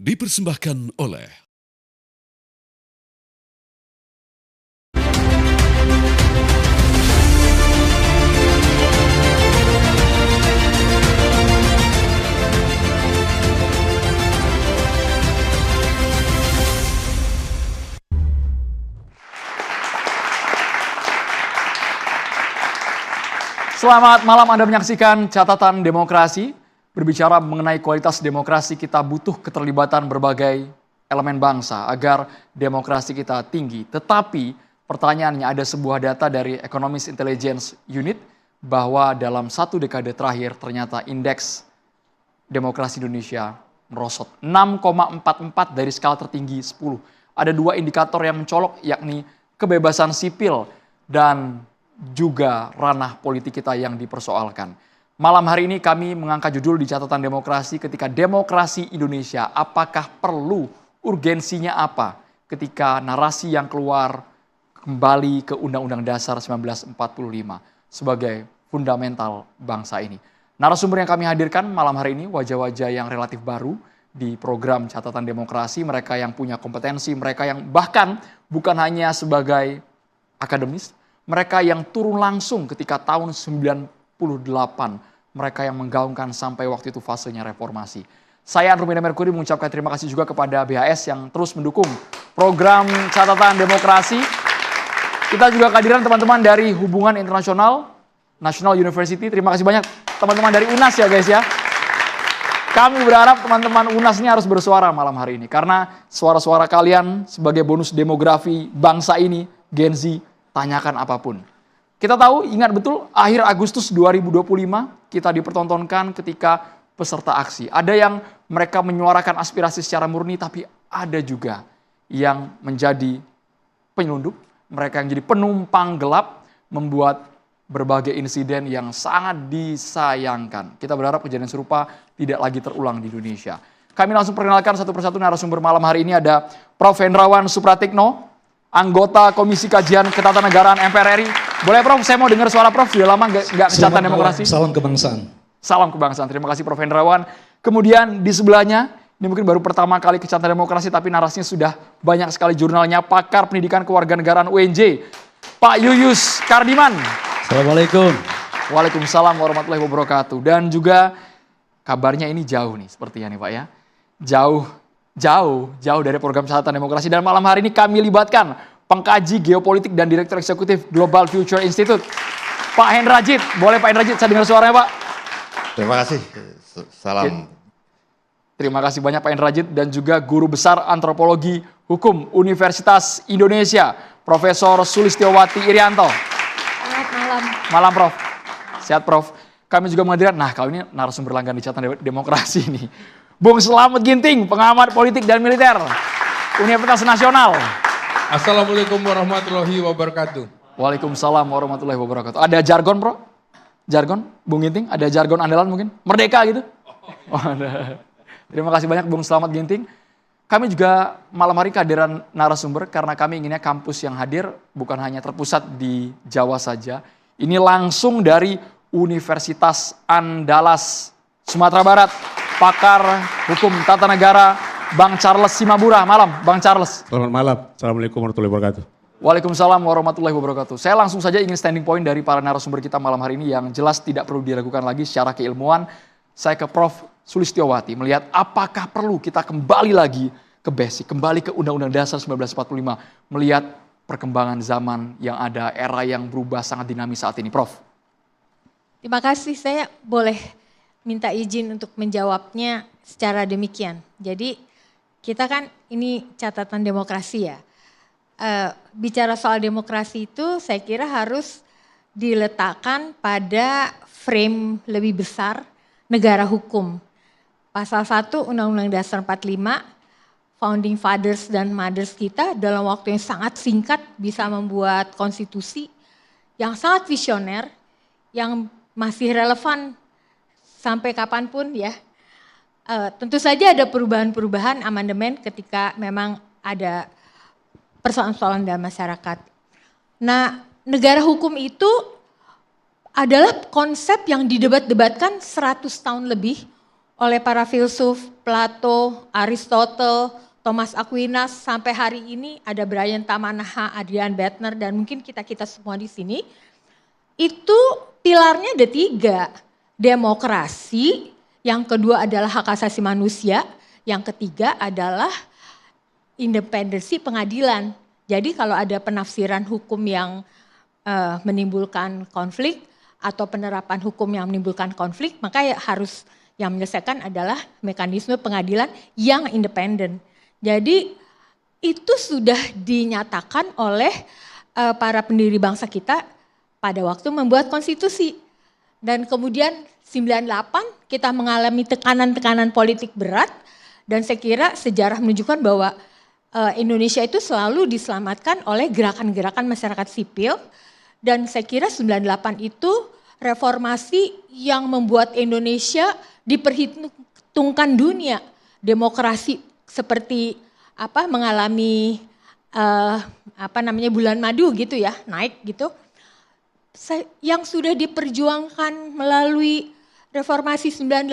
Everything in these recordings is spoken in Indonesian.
dipersembahkan oleh Selamat malam, Anda menyaksikan Catatan Demokrasi. Berbicara mengenai kualitas demokrasi, kita butuh keterlibatan berbagai elemen bangsa agar demokrasi kita tinggi. Tetapi pertanyaannya, ada sebuah data dari Economist Intelligence Unit bahwa dalam 1 dekade terakhir ternyata indeks demokrasi Indonesia merosot. 6,44 dari skala tertinggi 10. Ada 2 indikator yang mencolok, yakni kebebasan sipil dan juga ranah politik kita yang dipersoalkan. Malam hari ini kami mengangkat judul di Catatan Demokrasi, ketika demokrasi Indonesia, apakah perlu, urgensinya apa ketika narasi yang keluar kembali ke Undang-Undang Dasar 1945 sebagai fundamental bangsa ini. Narasumber yang kami hadirkan malam hari ini wajah-wajah yang relatif baru di program Catatan Demokrasi, mereka yang punya kompetensi, mereka yang bahkan bukan hanya sebagai akademis, mereka yang turun langsung ketika tahun 98, mereka yang menggaungkan sampai waktu itu fasenya reformasi. Saya Andromeda Mercury mengucapkan terima kasih juga kepada BHS yang terus mendukung program Catatan Demokrasi. Kita juga kehadiran teman-teman dari Hubungan Internasional National University. Terima kasih banyak teman-teman dari UNAS ya guys ya. Kami berharap teman-teman UNAS ini harus bersuara malam hari ini. Karena suara-suara kalian sebagai bonus demografi bangsa ini, Gen Z, tanyakan apapun. Kita tahu, ingat betul, akhir Agustus 2025 kita dipertontonkan ketika peserta aksi. Ada yang mereka menyuarakan aspirasi secara murni, tapi ada juga yang menjadi penyelundup, mereka yang jadi penumpang gelap, membuat berbagai insiden yang sangat disayangkan. Kita berharap kejadian serupa tidak lagi terulang di Indonesia. Kami langsung perkenalkan satu persatu narasumber malam hari ini. Ada Prof. Hendrawan Supratikno, anggota Komisi Kajian Ketatanegaraan MPR RI. Boleh Prof, saya mau dengar suara Prof, sudah lama nggak Catatan Demokrasi. Salam kebangsaan. Salam kebangsaan, terima kasih Prof. Hendrawan. Kemudian di sebelahnya, ini mungkin baru pertama kali ke Catatan Demokrasi, tapi narasinya sudah banyak sekali jurnalnya, pakar pendidikan kewarganegaraan UNJ, Pak Yuyus Kardiman. Assalamualaikum. Waalaikumsalam warahmatullahi wabarakatuh. Dan juga kabarnya ini jauh nih, sepertinya nih Pak ya. Jauh dari program Catatan Demokrasi. Dan malam hari ini kami libatkan pengkaji geopolitik dan direktur eksekutif Global Future Institute, Pak Hendrajit. Boleh Pak Hendrajit, saya dengar suaranya Pak. Terima kasih. Salam. Terima kasih banyak Pak Hendrajit, dan juga Guru Besar Antropologi Hukum Universitas Indonesia, Profesor Sulistiowati Irianto. Selamat malam. Malam Prof. Sehat Prof. Kami juga menghadirkan, kali ini narasumber langganan di Catatan Demokrasi nih, Bung Slamet Ginting, pengamat politik dan militer, Universitas Nasional. Assalamualaikum warahmatullahi wabarakatuh. Waalaikumsalam warahmatullahi wabarakatuh. Ada jargon Bro? Jargon? Bung Ginting, ada jargon andalan mungkin? Merdeka gitu? Oh, ada. Terima kasih banyak Bung Slamet Ginting. Kami juga malam hari kehadiran narasumber karena kami inginnya kampus yang hadir bukan hanya terpusat di Jawa saja. Ini langsung dari Universitas Andalas, Sumatera Barat. Pakar Hukum Tata Negara, Bang Charles Simabura. Malam, Bang Charles. Selamat malam. Assalamualaikum warahmatullahi wabarakatuh. Waalaikumsalam warahmatullahi wabarakatuh. Saya langsung saja ingin standing point dari para narasumber kita malam hari ini yang jelas tidak perlu diragukan lagi secara keilmuan. Saya ke Prof. Sulistiowati melihat apakah perlu kita kembali lagi ke basic, kembali ke Undang-Undang Dasar 1945, melihat perkembangan zaman yang ada, era yang berubah sangat dinamis saat ini, Prof. Terima kasih, saya boleh minta izin untuk menjawabnya secara demikian. Jadi kita kan ini Catatan Demokrasi ya. Bicara soal demokrasi itu saya kira harus diletakkan pada frame lebih besar negara hukum. Pasal 1 Undang-Undang Dasar 45, Founding Fathers dan Mothers kita dalam waktu yang sangat singkat bisa membuat konstitusi yang sangat visioner, yang masih relevan sampai kapanpun ya. Tentu saja ada perubahan-perubahan amandemen ketika memang ada persoalan-persoalan dalam masyarakat. Nah, negara hukum itu adalah konsep yang didebat-debatkan 100 tahun lebih oleh para filsuf Plato, Aristotle, Thomas Aquinas, sampai hari ini ada Brian Tamanaha, Adrian Bettner, dan mungkin kita-kita semua di sini, itu pilarnya ada 3. Demokrasi, yang kedua adalah hak asasi manusia, yang ketiga adalah independensi pengadilan. Jadi kalau ada penafsiran hukum yang menimbulkan konflik atau penerapan hukum yang menimbulkan konflik, maka harus yang menyelesaikan adalah mekanisme pengadilan yang independen. Jadi itu sudah dinyatakan oleh para pendiri bangsa kita pada waktu membuat konstitusi. Dan kemudian 98 kita mengalami tekanan-tekanan politik berat, dan saya kira sejarah menunjukkan bahwa Indonesia itu selalu diselamatkan oleh gerakan-gerakan masyarakat sipil, dan saya kira 98 itu reformasi yang membuat Indonesia diperhitungkan dunia. Demokrasi seperti mengalami bulan madu gitu ya, naik gitu. Yang sudah diperjuangkan melalui reformasi 98,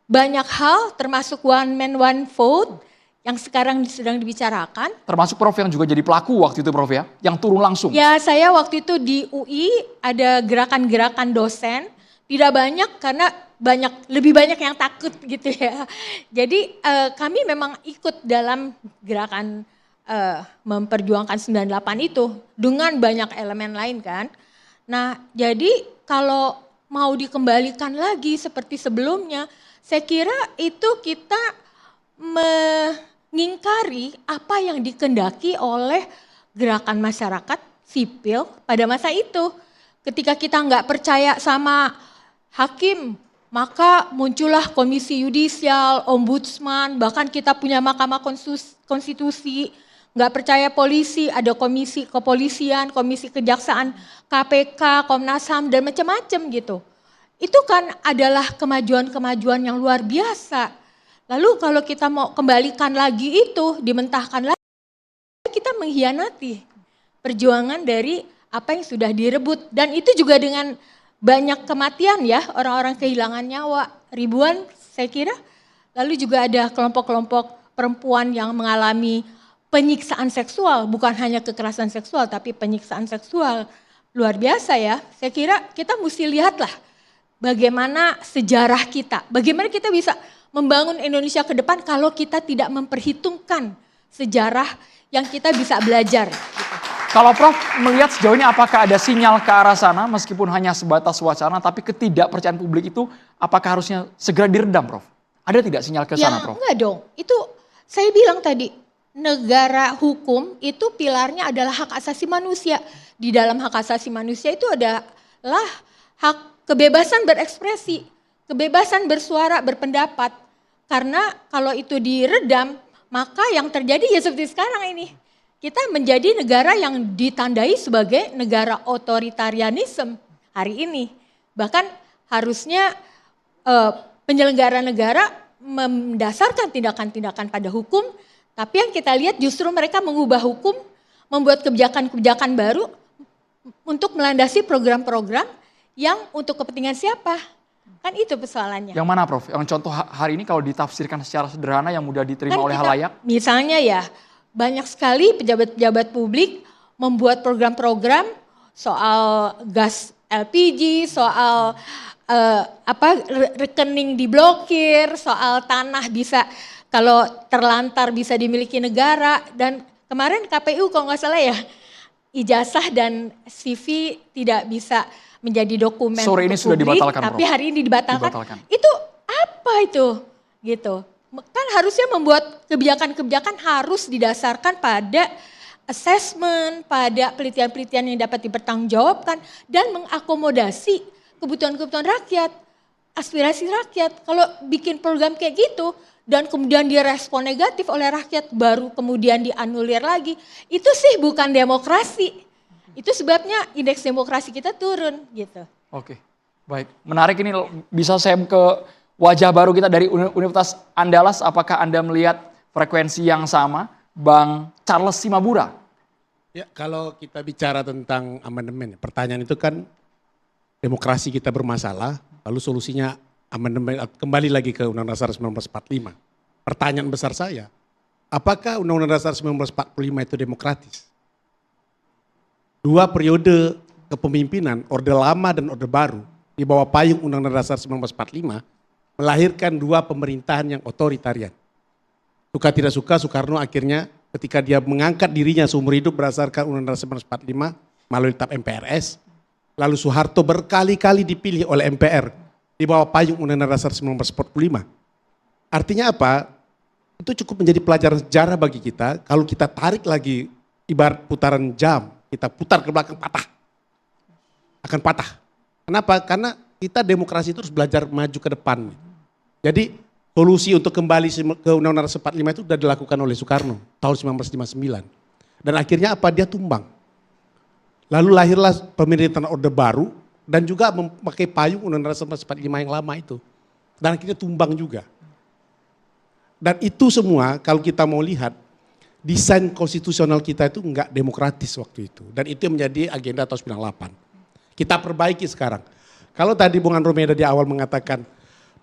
banyak hal termasuk one man one vote yang sekarang sedang dibicarakan. Termasuk Prof yang juga jadi pelaku waktu itu Prof ya, yang turun langsung. Ya, saya waktu itu di UI ada gerakan-gerakan dosen, tidak banyak karena lebih banyak yang takut gitu ya. Jadi kami memang ikut dalam gerakan memperjuangkan 98 itu dengan banyak elemen lain kan. Nah, jadi kalau mau dikembalikan lagi seperti sebelumnya, saya kira itu kita mengingkari apa yang dikehendaki oleh gerakan masyarakat sipil pada masa itu. Ketika kita nggak percaya sama hakim, maka muncullah komisi yudisial, ombudsman, bahkan kita punya mahkamah konstitusi. Nggak percaya polisi, ada komisi kepolisian, komisi kejaksaan, KPK, Komnas HAM, dan macam-macam gitu. Itu kan adalah kemajuan-kemajuan yang luar biasa. Lalu kalau kita mau kembalikan lagi itu, dimentahkan lagi, kita mengkhianati perjuangan dari apa yang sudah direbut. Dan itu juga dengan banyak kematian ya, orang-orang kehilangan nyawa, ribuan saya kira. Lalu juga ada kelompok-kelompok perempuan yang mengalami penyiksaan seksual, bukan hanya kekerasan seksual tapi penyiksaan seksual. Luar biasa ya, saya kira kita mesti lihatlah bagaimana sejarah kita, bagaimana kita bisa membangun Indonesia ke depan kalau kita tidak memperhitungkan sejarah yang kita bisa belajar. Kalau Prof melihat sejauh ini apakah ada sinyal ke arah sana meskipun hanya sebatas wacana, tapi ketidakpercayaan publik itu apakah harusnya segera diredam Prof? Ada tidak sinyal ke sana Prof? Enggak dong, itu saya bilang tadi, negara hukum itu pilarnya adalah hak asasi manusia. Di dalam hak asasi manusia itu adalah hak kebebasan berekspresi, kebebasan bersuara, berpendapat. Karena kalau itu diredam, maka yang terjadi ya seperti sekarang ini. Kita menjadi negara yang ditandai sebagai negara otoritarianisme hari ini. Bahkan harusnya penyelenggara negara mendasarkan tindakan-tindakan pada hukum, tapi yang kita lihat justru mereka mengubah hukum, membuat kebijakan-kebijakan baru untuk melandasi program-program yang untuk kepentingan siapa. Kan itu persoalannya. Yang mana Prof? Yang contoh hari ini kalau ditafsirkan secara sederhana yang mudah diterima oleh halayak? Misalnya ya, banyak sekali pejabat-pejabat publik membuat program-program soal gas LPG, soal rekening diblokir, soal tanah bisa kalau terlantar bisa dimiliki negara. Dan kemarin KPU kalau nggak salah ya, ijazah dan CV tidak bisa menjadi dokumen sore ini untuk sudah publik, dibatalkan, tapi Prof. hari ini dibatalkan. Itu apa itu? Gitu. Kan harusnya membuat kebijakan-kebijakan harus didasarkan pada assessment, pada penelitian-penelitian yang dapat dipertanggungjawabkan dan mengakomodasi kebutuhan-kebutuhan rakyat, aspirasi rakyat. Kalau bikin program kayak gitu dan kemudian direspon negatif oleh rakyat, baru kemudian dianulir lagi, itu sih bukan demokrasi. Itu sebabnya indeks demokrasi kita turun gitu. Oke, baik. Menarik ini, bisa saya ke wajah baru kita dari Universitas Andalas. Apakah Anda melihat frekuensi yang sama? Bang Charles Simabura. Ya, kalau kita bicara tentang amandemen, pertanyaan itu kan demokrasi kita bermasalah, lalu solusinya amandemen kembali lagi ke Undang-Undang Dasar 1945. Pertanyaan besar saya, apakah Undang-Undang Dasar 1945 itu demokratis? Dua periode kepemimpinan, Orde Lama dan Orde Baru, di bawah payung Undang-Undang Dasar 1945, melahirkan dua pemerintahan yang otoritarian. Suka tidak suka, Soekarno akhirnya ketika dia mengangkat dirinya seumur hidup berdasarkan Undang-Undang 1945 melalui tap MPRS, lalu Soeharto berkali-kali dipilih oleh MPR di bawah payung Undang-Undang Dasar 1945. Artinya apa? Itu cukup menjadi pelajaran sejarah bagi kita. Kalau kita tarik lagi ibarat putaran jam, kita putar ke belakang patah. Akan patah. Kenapa? Karena kita demokrasi itu harus belajar maju ke depan. Jadi solusi untuk kembali ke Undang-Undang 45 itu sudah dilakukan oleh Soekarno tahun 1959. Dan akhirnya apa? Dia tumbang. Lalu lahirlah pemerintahan Orde Baru dan juga memakai payung Undang-Undang 1945 yang lama itu. Dan akhirnya tumbang juga. Dan itu semua kalau kita mau lihat, desain konstitusional kita itu enggak demokratis waktu itu. Dan itu yang menjadi agenda tahun 98. Kita perbaiki sekarang. Kalau tadi Bung Andromeda di awal mengatakan,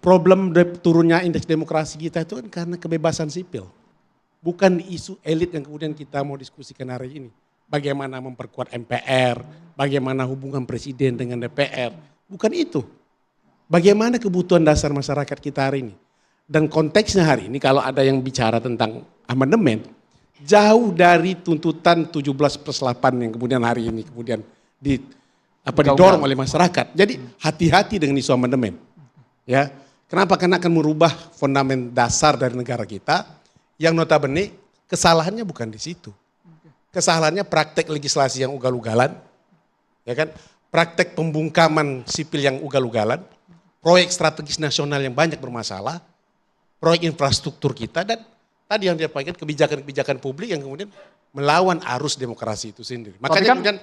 problem turunnya indeks demokrasi kita itu kan karena kebebasan sipil. Bukan isu elit yang kemudian kita mau diskusikan hari ini. Bagaimana memperkuat MPR, bagaimana hubungan presiden dengan DPR. Bukan itu. Bagaimana kebutuhan dasar masyarakat kita hari ini. Dan konteksnya hari ini kalau ada yang bicara tentang amandemen, jauh dari tuntutan 17+8 yang kemudian hari ini kemudian didorong oleh masyarakat. Jadi hati-hati dengan isu amandemen. Ya. Kenapa? Karena akan merubah fondamen dasar dari negara kita yang notabene kesalahannya bukan di situ. Kesalahannya praktek legislasi yang ugal-ugalan, ya kan? Praktek pembungkaman sipil yang ugal-ugalan, proyek strategis nasional yang banyak bermasalah, proyek infrastruktur kita dan tadi yang disampaikan kebijakan-kebijakan publik yang kemudian melawan arus demokrasi itu sendiri. Makanya kemudian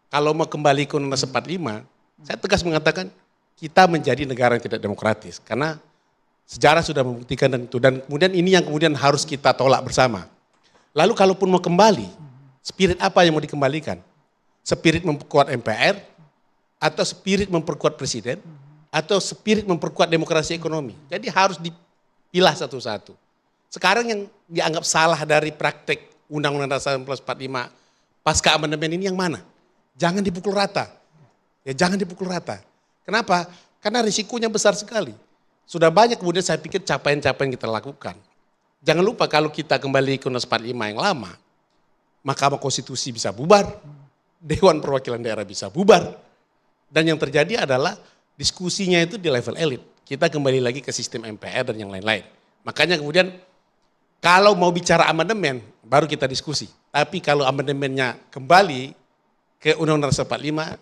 kalau mau kembali ke Undang-Undang 45, saya tegas mengatakan kita menjadi negara yang tidak demokratis karena sejarah sudah membuktikan dan itu dan kemudian ini yang kemudian harus kita tolak bersama. Lalu kalaupun mau kembali, spirit apa yang mau dikembalikan? Spirit memperkuat MPR atau spirit memperkuat presiden atau spirit memperkuat demokrasi ekonomi. Jadi harus dipilah satu-satu. Sekarang yang dianggap salah dari praktek Undang-Undang Dasar 1945 pasca amandemen ini yang mana? Jangan dipukul rata. Ya jangan dipukul rata. Kenapa? Karena risikonya besar sekali. Sudah banyak kemudian saya pikir capaian-capaian kita lakukan. Jangan lupa kalau kita kembali ke Undang-Undang 45 yang lama, Mahkamah Konstitusi bisa bubar, Dewan Perwakilan Daerah bisa bubar, dan yang terjadi adalah diskusinya itu di level elit. Kita kembali lagi ke sistem MPR dan yang lain-lain. Makanya kemudian kalau mau bicara amandemen, baru kita diskusi. Tapi kalau amandemennya kembali ke Undang-Undang 45,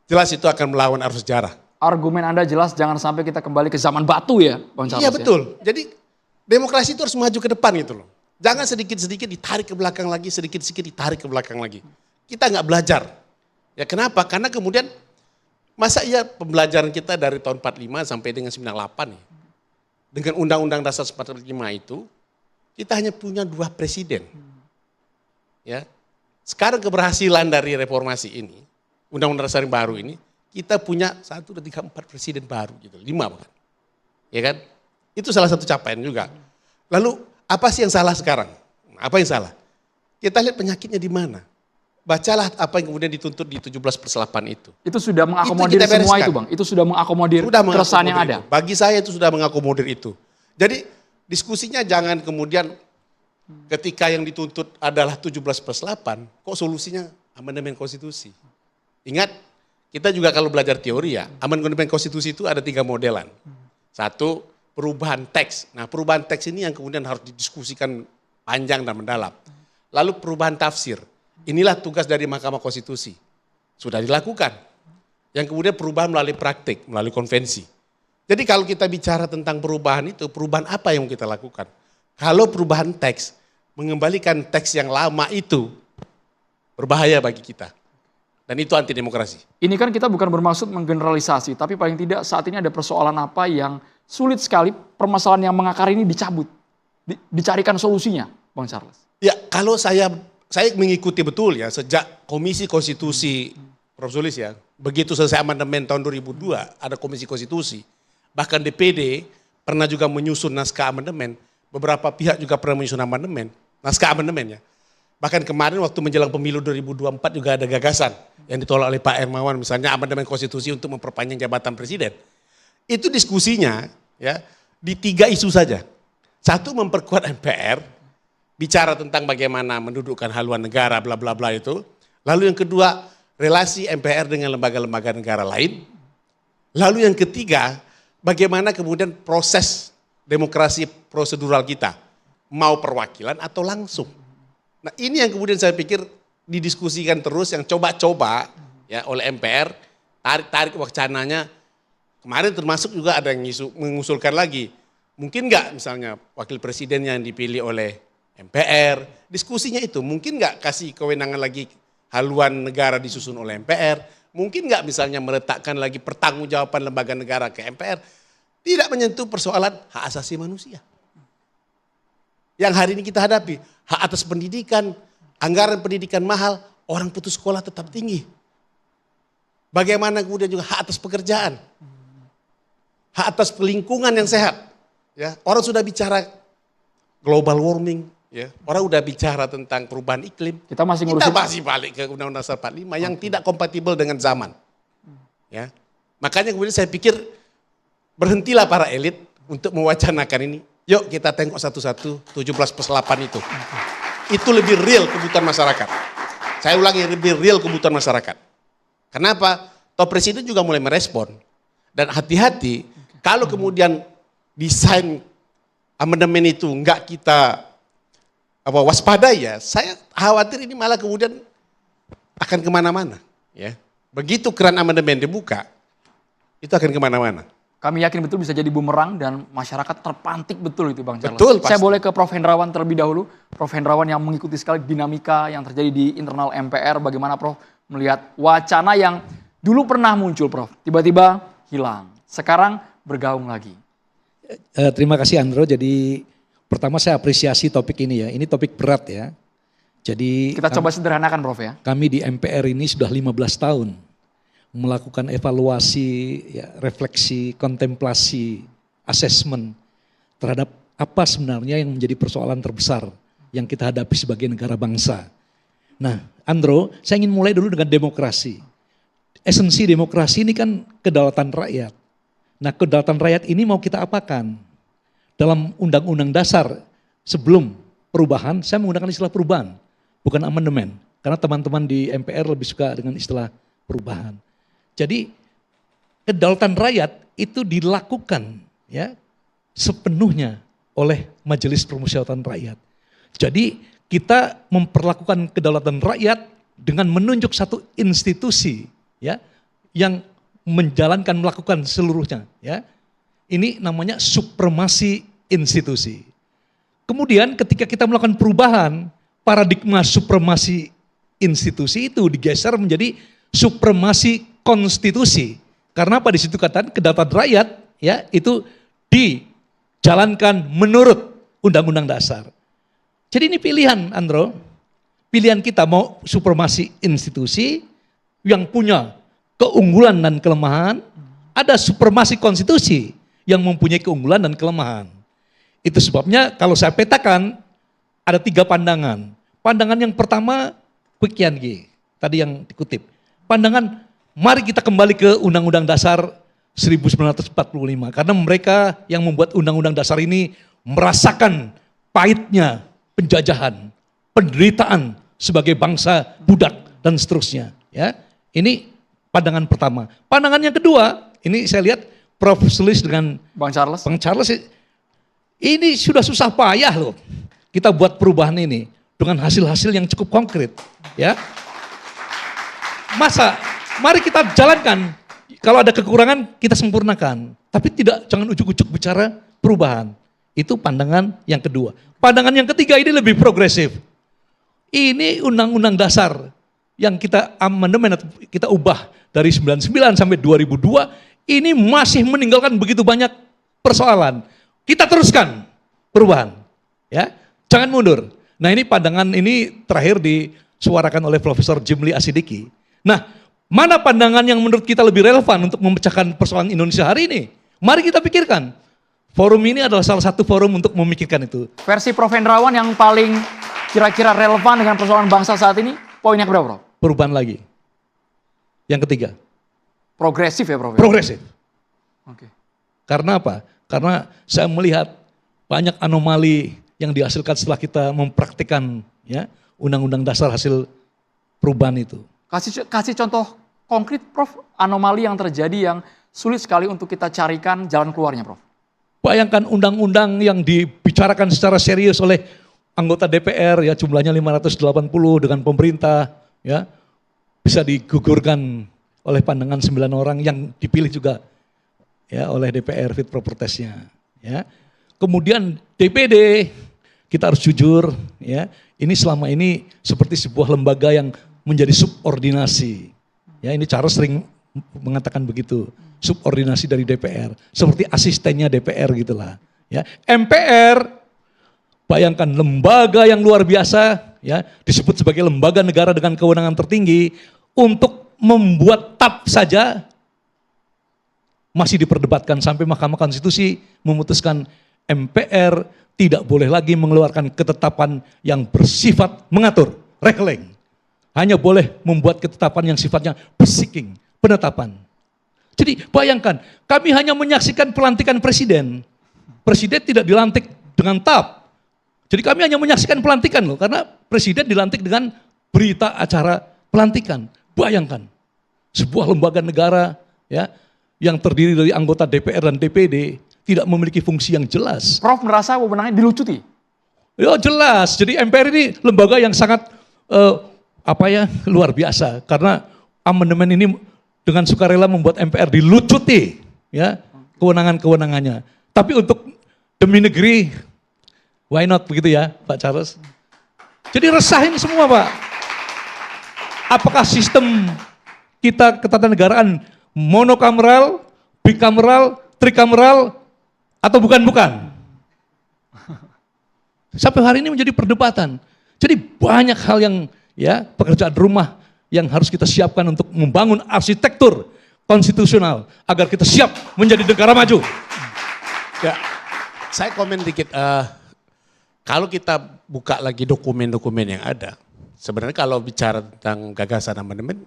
jelas itu akan melawan arus sejarah. Argumen Anda jelas jangan sampai kita kembali ke zaman batu ya, Bang Charles. Iya betul. Jadi demokrasi itu harus maju ke depan gitu loh. Jangan sedikit-sedikit ditarik ke belakang lagi, sedikit-sedikit ditarik ke belakang lagi. Kita nggak belajar. Ya kenapa? Karena kemudian masa iya pembelajaran kita dari tahun 45 sampai dengan 98 nih. Dengan Undang-Undang Dasar 45 itu kita hanya punya 2 presiden. Ya. Sekarang keberhasilan dari reformasi ini, Undang-Undang Dasar yang baru ini, kita punya 1, 2, 3, 4 presiden baru gitu, 5 bahkan. Ya kan? Itu salah satu capaian juga. Lalu apa sih yang salah sekarang? Apa yang salah? Kita lihat penyakitnya di mana. Bacalah apa yang kemudian dituntut di 17+8 itu. Itu sudah mengakomodir itu semua itu Bang? Itu sudah mengakomodir keresahan yang ada? Bagi saya itu sudah mengakomodir itu. Jadi diskusinya jangan kemudian ketika yang dituntut adalah 17+8, kok solusinya amandemen konstitusi. Ingat, kita juga kalau belajar teori ya, amandemen konstitusi itu ada 3 modelan. 1, perubahan teks. Nah perubahan teks ini yang kemudian harus didiskusikan panjang dan mendalam. Lalu perubahan tafsir. Inilah tugas dari Mahkamah Konstitusi. Sudah dilakukan. Yang kemudian perubahan melalui praktik, melalui konvensi. Jadi kalau kita bicara tentang perubahan itu, perubahan apa yang kita lakukan? Kalau perubahan teks, mengembalikan teks yang lama itu, berbahaya bagi kita. Dan itu anti demokrasi. Ini kan kita bukan bermaksud menggeneralisasi, tapi paling tidak saat ini ada persoalan apa yang sulit sekali permasalahan yang mengakar ini dicabut. Dicarikan solusinya, Bang Charles. Ya kalau saya mengikuti betul ya, sejak Komisi Konstitusi, Prof. Sulis ya, begitu selesai amandemen tahun 2002, ada Komisi Konstitusi. bahkan DPD pernah juga menyusun naskah amandemen, beberapa pihak juga pernah menyusun amandemen, naskah amandemen ya. Bahkan kemarin waktu menjelang pemilu 2024 juga ada gagasan yang ditolak oleh Pak Hermawan, misalnya amandemen konstitusi untuk memperpanjang jabatan presiden. Itu diskusinya ya di 3 isu saja. Satu, memperkuat MPR, bicara tentang bagaimana mendudukkan haluan negara bla bla bla itu. Lalu yang kedua, relasi MPR dengan lembaga-lembaga negara lain. Lalu yang ketiga, bagaimana kemudian proses demokrasi prosedural kita, mau perwakilan atau langsung. Nah ini yang kemudian saya pikir didiskusikan terus, yang coba-coba ya oleh MPR, tarik-tarik wacananya. Kemarin termasuk juga ada yang mengusulkan lagi, mungkin nggak misalnya wakil presiden yang dipilih oleh MPR, diskusinya itu mungkin nggak kasih kewenangan lagi haluan negara disusun oleh MPR, mungkin nggak misalnya meletakkan lagi pertanggungjawaban lembaga negara ke MPR, tidak menyentuh persoalan hak asasi manusia. Yang hari ini kita hadapi, hak atas pendidikan, anggaran pendidikan mahal, orang putus sekolah tetap tinggi. Bagaimana kemudian juga hak atas pekerjaan, hak atas lingkungan yang sehat. Ya, orang sudah bicara global warming, ya, orang sudah bicara tentang perubahan iklim. Kita masih balik ke Undang-Undang Dasar 45 yang tidak kompatibel dengan zaman. Ya, makanya kemudian saya pikir berhentilah para elit untuk mewacanakan ini. Yuk kita tengok satu-satu 17+8 itu. Itu lebih real kebutuhan masyarakat. Saya ulangi, lebih real kebutuhan masyarakat. Kenapa? Toh presiden juga mulai merespon. Dan hati-hati kalau kemudian desain amandemen itu enggak kita waspadai ya, saya khawatir ini malah kemudian akan kemana-mana. Ya. Begitu keran amandemen dibuka, itu akan kemana-mana. Kami yakin betul bisa jadi bumerang dan masyarakat terpantik betul itu Bang Charles. Betul, Saya pasti. boleh ke Prof. Hendrawan terlebih dahulu. Prof. Hendrawan yang mengikuti sekali dinamika yang terjadi di internal MPR. Bagaimana Prof melihat wacana yang dulu pernah muncul Prof, tiba-tiba hilang. Sekarang bergaung lagi. Terima kasih Andro. Jadi pertama saya apresiasi topik ini ya. Ini topik berat ya. Jadi Kita coba sederhanakan Prof ya. kami di MPR ini sudah 15 tahun melakukan evaluasi, ya, refleksi, kontemplasi, asesmen terhadap apa sebenarnya yang menjadi persoalan terbesar yang kita hadapi sebagai negara bangsa. Nah, Andro, saya ingin mulai dulu dengan demokrasi. Esensi demokrasi ini kan kedaulatan rakyat. Nah, kedaulatan rakyat ini mau kita apakan? Dalam Undang-Undang Dasar sebelum perubahan, saya menggunakan istilah perubahan, bukan amandemen. Karena teman-teman di MPR lebih suka dengan istilah perubahan. Jadi kedaulatan rakyat itu dilakukan ya sepenuhnya oleh Majelis Permusyawaratan Rakyat. Jadi kita memperlakukan kedaulatan rakyat dengan menunjuk satu institusi ya yang menjalankan melakukan seluruhnya ya. Ini namanya supremasi institusi. Kemudian ketika kita melakukan perubahan, paradigma supremasi institusi itu digeser menjadi supremasi konstitusi. Karena apa di situ katakan kedaulatan rakyat ya itu dijalankan menurut Undang-Undang Dasar. Jadi ini pilihan Andro. Pilihan kita mau supremasi institusi yang punya keunggulan dan kelemahan, ada supremasi konstitusi yang mempunyai keunggulan dan kelemahan. Itu sebabnya kalau saya petakan ada 3 pandangan. Pandangan yang pertama Kwik Kian Gi, tadi yang dikutip. Pandangan mari kita kembali ke Undang-Undang Dasar 1945. Karena mereka yang membuat Undang-Undang Dasar ini merasakan pahitnya penjajahan, penderitaan sebagai bangsa budak dan seterusnya. Ya, ini pandangan pertama. Pandangan yang kedua, ini saya lihat Prof. Sulis dengan Bang Charles. Bang Charles, ini sudah susah payah loh kita buat perubahan ini dengan hasil-hasil yang cukup konkret. Ya, mari kita jalankan. Kalau ada kekurangan kita sempurnakan. Tapi jangan ujuk-ujuk bicara perubahan. Itu pandangan yang kedua. Pandangan yang ketiga ini lebih progresif. Ini Undang-Undang Dasar yang kita amandemen atau kita ubah dari 99 sampai 2002 ini masih meninggalkan begitu banyak persoalan. Kita teruskan perubahan. Ya, jangan mundur. Nah, ini pandangan ini terakhir disuarakan oleh Profesor Jimli Asidiki. Nah, mana pandangan yang menurut kita lebih relevan untuk memecahkan persoalan Indonesia hari ini? Mari kita pikirkan. Forum ini adalah salah satu forum untuk memikirkan itu. Versi Prof. Hendrawan yang paling kira-kira relevan dengan persoalan bangsa saat ini, poinnya berapa, Prof? Perubahan lagi. Yang ketiga, Progresif ya, Prof? progresif. Oke. Karena apa? Karena saya melihat banyak anomali yang dihasilkan setelah kita mempraktikkan ya undang-undang dasar hasil perubahan itu. Kasih contoh konkret, Prof, anomali yang terjadi yang sulit sekali untuk kita carikan jalan keluarnya, Prof. Bayangkan undang-undang yang dibicarakan secara serius oleh anggota DPR ya jumlahnya 580 dengan pemerintah ya bisa digugurkan oleh pandangan 9 orang yang dipilih juga ya oleh DPR fit proper testnya ya. Kemudian DPD kita harus jujur ya, ini selama ini seperti sebuah lembaga yang menjadi subordinasi. Ya, ini Charles sering mengatakan begitu, subordinasi dari DPR, seperti asistennya DPR gitulah. Ya, MPR, bayangkan lembaga yang luar biasa, ya disebut sebagai lembaga negara dengan kewenangan tertinggi, untuk membuat TAP saja masih diperdebatkan sampai Mahkamah Konstitusi memutuskan MPR tidak boleh lagi mengeluarkan ketetapan yang bersifat mengatur, regling. Hanya boleh membuat ketetapan yang sifatnya beseking, penetapan. Jadi bayangkan, kami hanya menyaksikan pelantikan presiden. Presiden tidak dilantik dengan TAP. Jadi kami hanya menyaksikan pelantikan loh, karena presiden dilantik dengan berita acara pelantikan. Bayangkan, sebuah lembaga negara ya yang terdiri dari anggota DPR dan DPD tidak memiliki fungsi yang jelas. Prof merasa wewenangnya dilucuti? Ya jelas, jadi MPR ini lembaga yang sangat luar biasa karena amandemen ini dengan sukarela membuat MPR dilucuti ya kewenangan-kewenangannya. Tapi untuk demi negeri, why not begitu ya Pak Charles? Jadi resahin semua Pak. Apakah sistem kita ketatanegaraan monokameral, bikameral, trikameral, atau bukan-bukan? Sampai hari ini menjadi perdebatan. Jadi banyak hal yang ya pekerjaan rumah yang harus kita siapkan untuk membangun arsitektur konstitusional agar kita siap menjadi negara maju. Ya, saya komen dikit. Kalau kita buka lagi dokumen-dokumen yang ada, sebenarnya kalau bicara tentang gagasan amandemen,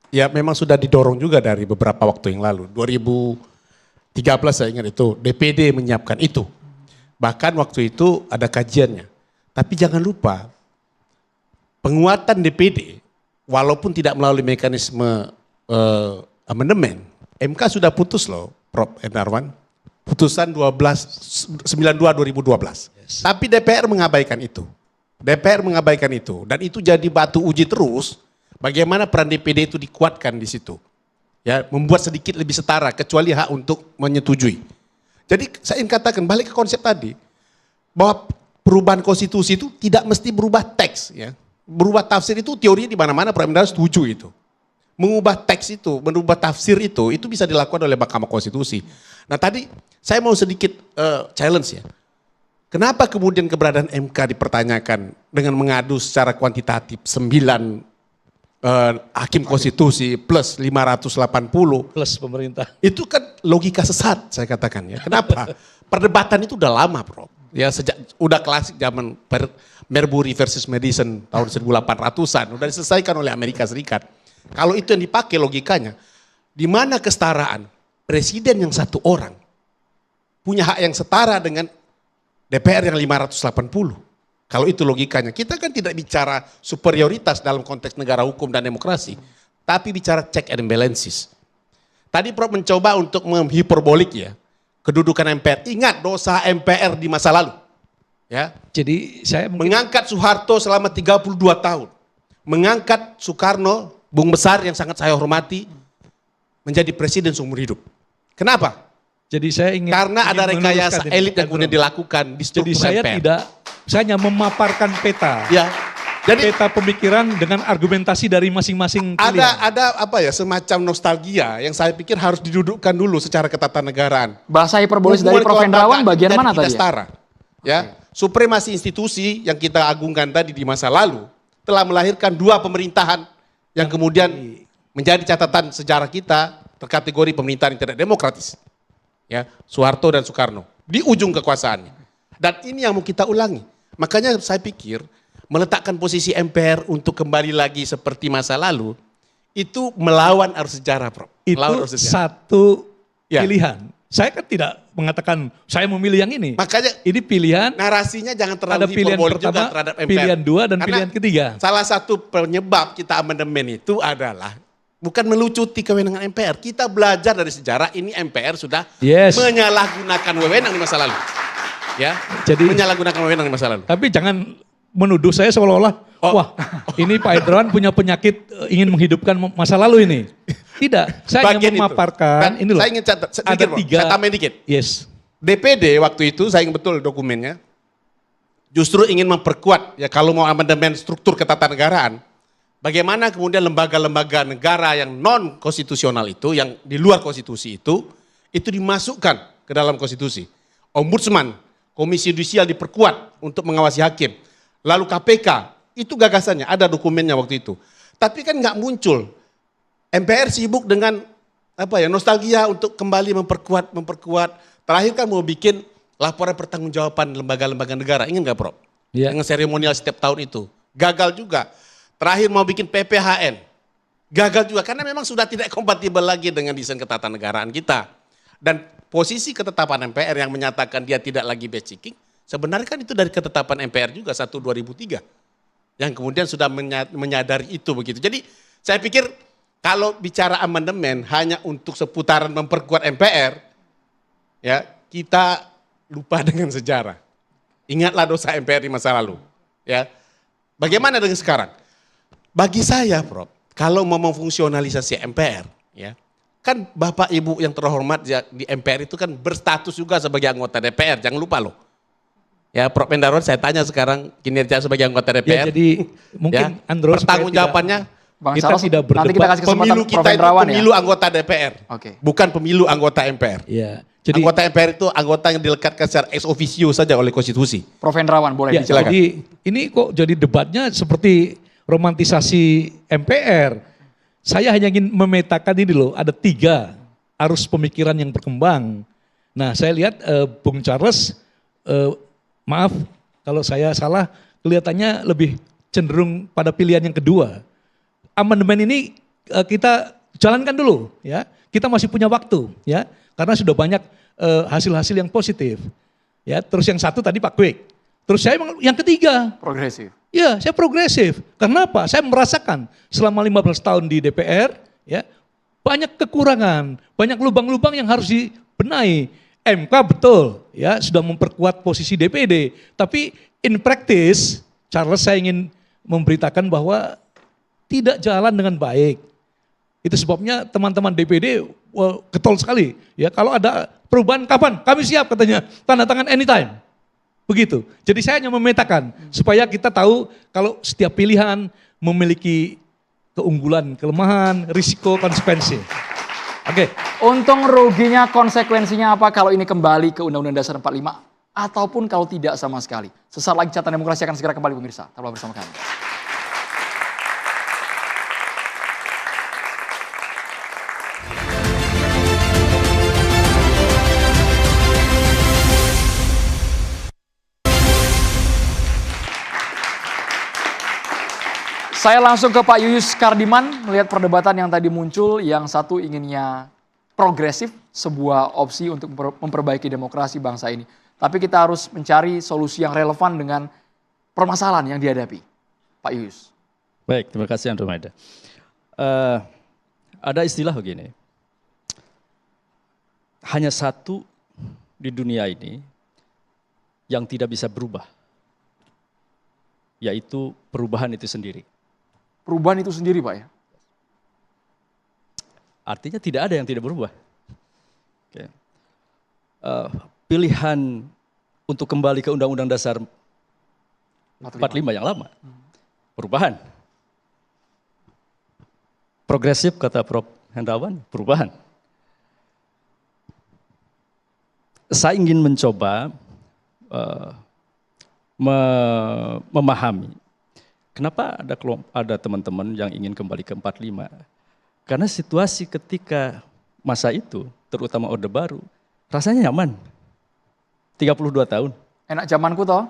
ya memang sudah didorong juga dari beberapa waktu yang lalu. 2013 saya ingat itu, DPD menyiapkan itu. Bahkan waktu itu ada kajiannya. Tapi jangan lupa, penguatan DPD, walaupun tidak melalui mekanisme amandemen, MK sudah putus loh, Prof. Hendrawan. Putusan 92/2012. Yes. Tapi DPR mengabaikan itu. DPR mengabaikan itu. Dan itu jadi batu uji terus, bagaimana peran DPD itu dikuatkan di situ. Ya, membuat sedikit lebih setara, kecuali hak untuk menyetujui. Jadi saya ingin katakan, balik ke konsep tadi, bahwa perubahan konstitusi itu tidak mesti berubah teks. Ya. Berubah tafsir itu teorinya di mana-mana Prof. Hendrawan setuju itu. Mengubah teks itu, merubah tafsir itu bisa dilakukan oleh Mahkamah Konstitusi. Nah tadi saya mau sedikit challenge ya. Kenapa kemudian keberadaan MK dipertanyakan dengan mengadu secara kuantitatif 9 hakim konstitusi plus 580 Plus pemerintah. itu kan logika sesat saya katakan ya. Kenapa? Perdebatan itu udah lama Prof. Ya sejak udah klasik zaman Marbury versus Madison tahun 1800-an udah diselesaikan oleh Amerika Serikat. Kalau itu yang dipakai logikanya, di mana kesetaraan? Presiden yang satu orang punya hak yang setara dengan DPR yang 580. Kalau itu logikanya, kita kan tidak bicara superioritas dalam konteks negara hukum dan demokrasi, tapi bicara check and balances. Tadi Prof mencoba untuk menghiperbolik ya, kedudukan MPR. Ingat dosa MPR di masa lalu. Ya. Jadi saya mengangkat Soeharto selama 32 tahun. Mengangkat Soekarno, Bung Besar yang sangat saya hormati, menjadi presiden seumur hidup. Kenapa? Jadi saya ingin karena ada rekayasa elit yang kemudian Hendro. dilakukan di struktur Jadi saya MPR. saya hanya memaparkan peta. Ya. Jadi peta pemikiran dengan argumentasi dari masing-masing pilihan. ada apa ya semacam nostalgia yang saya pikir harus didudukkan dulu secara ketatanegaraan. Bahasa hiperbolis dari Prof. Hendrawan bagian mana tadi? Setara. Ya, supremasi institusi yang kita agungkan tadi di masa lalu telah melahirkan 2 pemerintahan yang kemudian menjadi catatan sejarah kita terkategori pemerintahan yang tidak demokratis. Ya, Soeharto dan Soekarno di ujung kekuasaannya. Dan ini yang mau kita ulangi. Makanya saya pikir meletakkan posisi MPR untuk kembali lagi seperti masa lalu itu melawan arus sejarah, Prof. Melawan Itu arus sejarah. satu Ya. pilihan. Saya kan tidak mengatakan saya memilih yang ini. Makanya Ini pilihan, narasinya jangan ada terlalu pilihan hiperbolik juga pertama, terhadap MPR. pilihan dua, dan Karena pilihan ketiga. Salah satu penyebab kita amandemen itu adalah bukan melucuti kewenangan MPR. Kita belajar dari sejarah ini MPR sudah Yes. menyalahgunakan wewenang di masa lalu. Ya, Jadi- menyalahgunakan wewenang di masa lalu. Tapi jangan menuduh saya seolah-olah, wah ini Pak Edrawan punya penyakit ingin menghidupkan masa lalu ini. Tidak, saya hanya Bagian itu. memaparkan, Dan ini loh, saya ingin catat, ada sedikit, Bro. tiga, Saya tambahin dikit. yes, DPD waktu itu saya ingat betul dokumennya, justru ingin memperkuat, ya kalau mau amandemen struktur ketatanegaraan, bagaimana kemudian lembaga-lembaga negara yang non konstitusional itu, yang di luar konstitusi itu dimasukkan ke dalam konstitusi. Ombudsman, komisi yudisial diperkuat untuk mengawasi hakim. Lalu KPK, itu gagasannya, ada dokumennya waktu itu. Tapi kan nggak muncul. MPR sibuk dengan nostalgia untuk kembali memperkuat. Terakhir kan mau bikin laporan pertanggungjawaban lembaga-lembaga negara, ingin nggak, Prof? Iya. Dengan seremonial setiap tahun itu. Gagal juga. Terakhir mau bikin PPHN. Gagal juga karena memang sudah tidak kompatibel lagi dengan desain ketatanegaraan kita. Dan posisi ketetapan MPR yang menyatakan dia tidak lagi base checking, sebenarnya kan itu dari ketetapan MPR juga 1/2003. Yang kemudian sudah menyadari itu begitu. Jadi saya pikir kalau bicara amandemen hanya untuk seputaran memperkuat MPR, ya kita lupa dengan sejarah. Ingatlah dosa MPR di masa lalu. Ya, bagaimana dengan sekarang? Bagi saya, Prof, kalau mau memfungsionalisasi MPR, ya kan Bapak Ibu yang terhormat di MPR itu kan berstatus juga sebagai anggota DPR, jangan lupa loh. Ya, Prof. Endarwan saya tanya sekarang kinerja sebagai anggota DPR. ya jadi mungkin Ya, Andro pertanggungjawabannya Bang kita Charles, tidak nanti kita kasih kesempatan pemilu Prof. kita itu Hendrawan pemilu ya. anggota DPR, Oke. bukan pemilu anggota MPR. ya, jadi Anggota MPR itu anggota yang dilekatkan secara ex officio saja oleh konstitusi. Prof. Hendrawan boleh ya, dijawab. jadi ini kok jadi debatnya seperti romantisasi MPR. Saya hanya ingin memetakan ini loh, ada 3 arus pemikiran yang berkembang. Nah, saya lihat Bung Charles, maaf kalau saya salah, kelihatannya lebih cenderung pada pilihan yang kedua. Amandemen ini kita jalankan dulu, ya. Kita masih punya waktu, ya, karena sudah banyak hasil-hasil yang positif, ya. Terus yang satu tadi Pak Kwek. Terus saya yang ketiga, Progresif. ya saya progresif. Karena apa? Saya merasakan selama 15 tahun di DPR, ya banyak kekurangan, banyak lubang-lubang yang harus dibenahi. MK betul, ya sudah memperkuat posisi DPD, tapi in practice, Charles, saya ingin memberitakan bahwa tidak jalan dengan baik. Itu sebabnya teman-teman DPD getol sekali. Ya, kalau ada perubahan kapan? Kami siap katanya. Tanda tangan anytime. Begitu. Jadi saya hanya memetakan supaya kita tahu kalau setiap pilihan memiliki keunggulan, kelemahan, risiko, konsekuensi. Oke. Untung ruginya konsekuensinya apa kalau ini kembali ke Undang-Undang Dasar 45 ataupun kalau tidak sama sekali. Sesaat lagi Catatan Demokrasi akan segera kembali pemirsa. Tetaplah bersama kami. Saya langsung ke Pak Yuyus Kardiman melihat perdebatan yang tadi muncul, yang satu inginnya progresif, sebuah opsi untuk memperbaiki demokrasi bangsa ini. Tapi kita harus mencari solusi yang relevan dengan permasalahan yang dihadapi. Pak Yuyus. Baik, terima kasih Andromeda. Ada istilah begini, hanya satu di dunia ini yang tidak bisa berubah, yaitu perubahan itu sendiri. Perubahan itu sendiri Pak ya? Artinya tidak ada yang tidak berubah. Oke. Pilihan untuk kembali ke Undang-Undang Dasar 45 yang lama, perubahan. Progresif kata Prof. Hendrawan, perubahan. Saya ingin mencoba memahami kenapa ada teman-teman yang ingin kembali ke 45. Karena situasi ketika masa itu, terutama Orde Baru, rasanya nyaman. 32 tahun. Enak zamanku toh.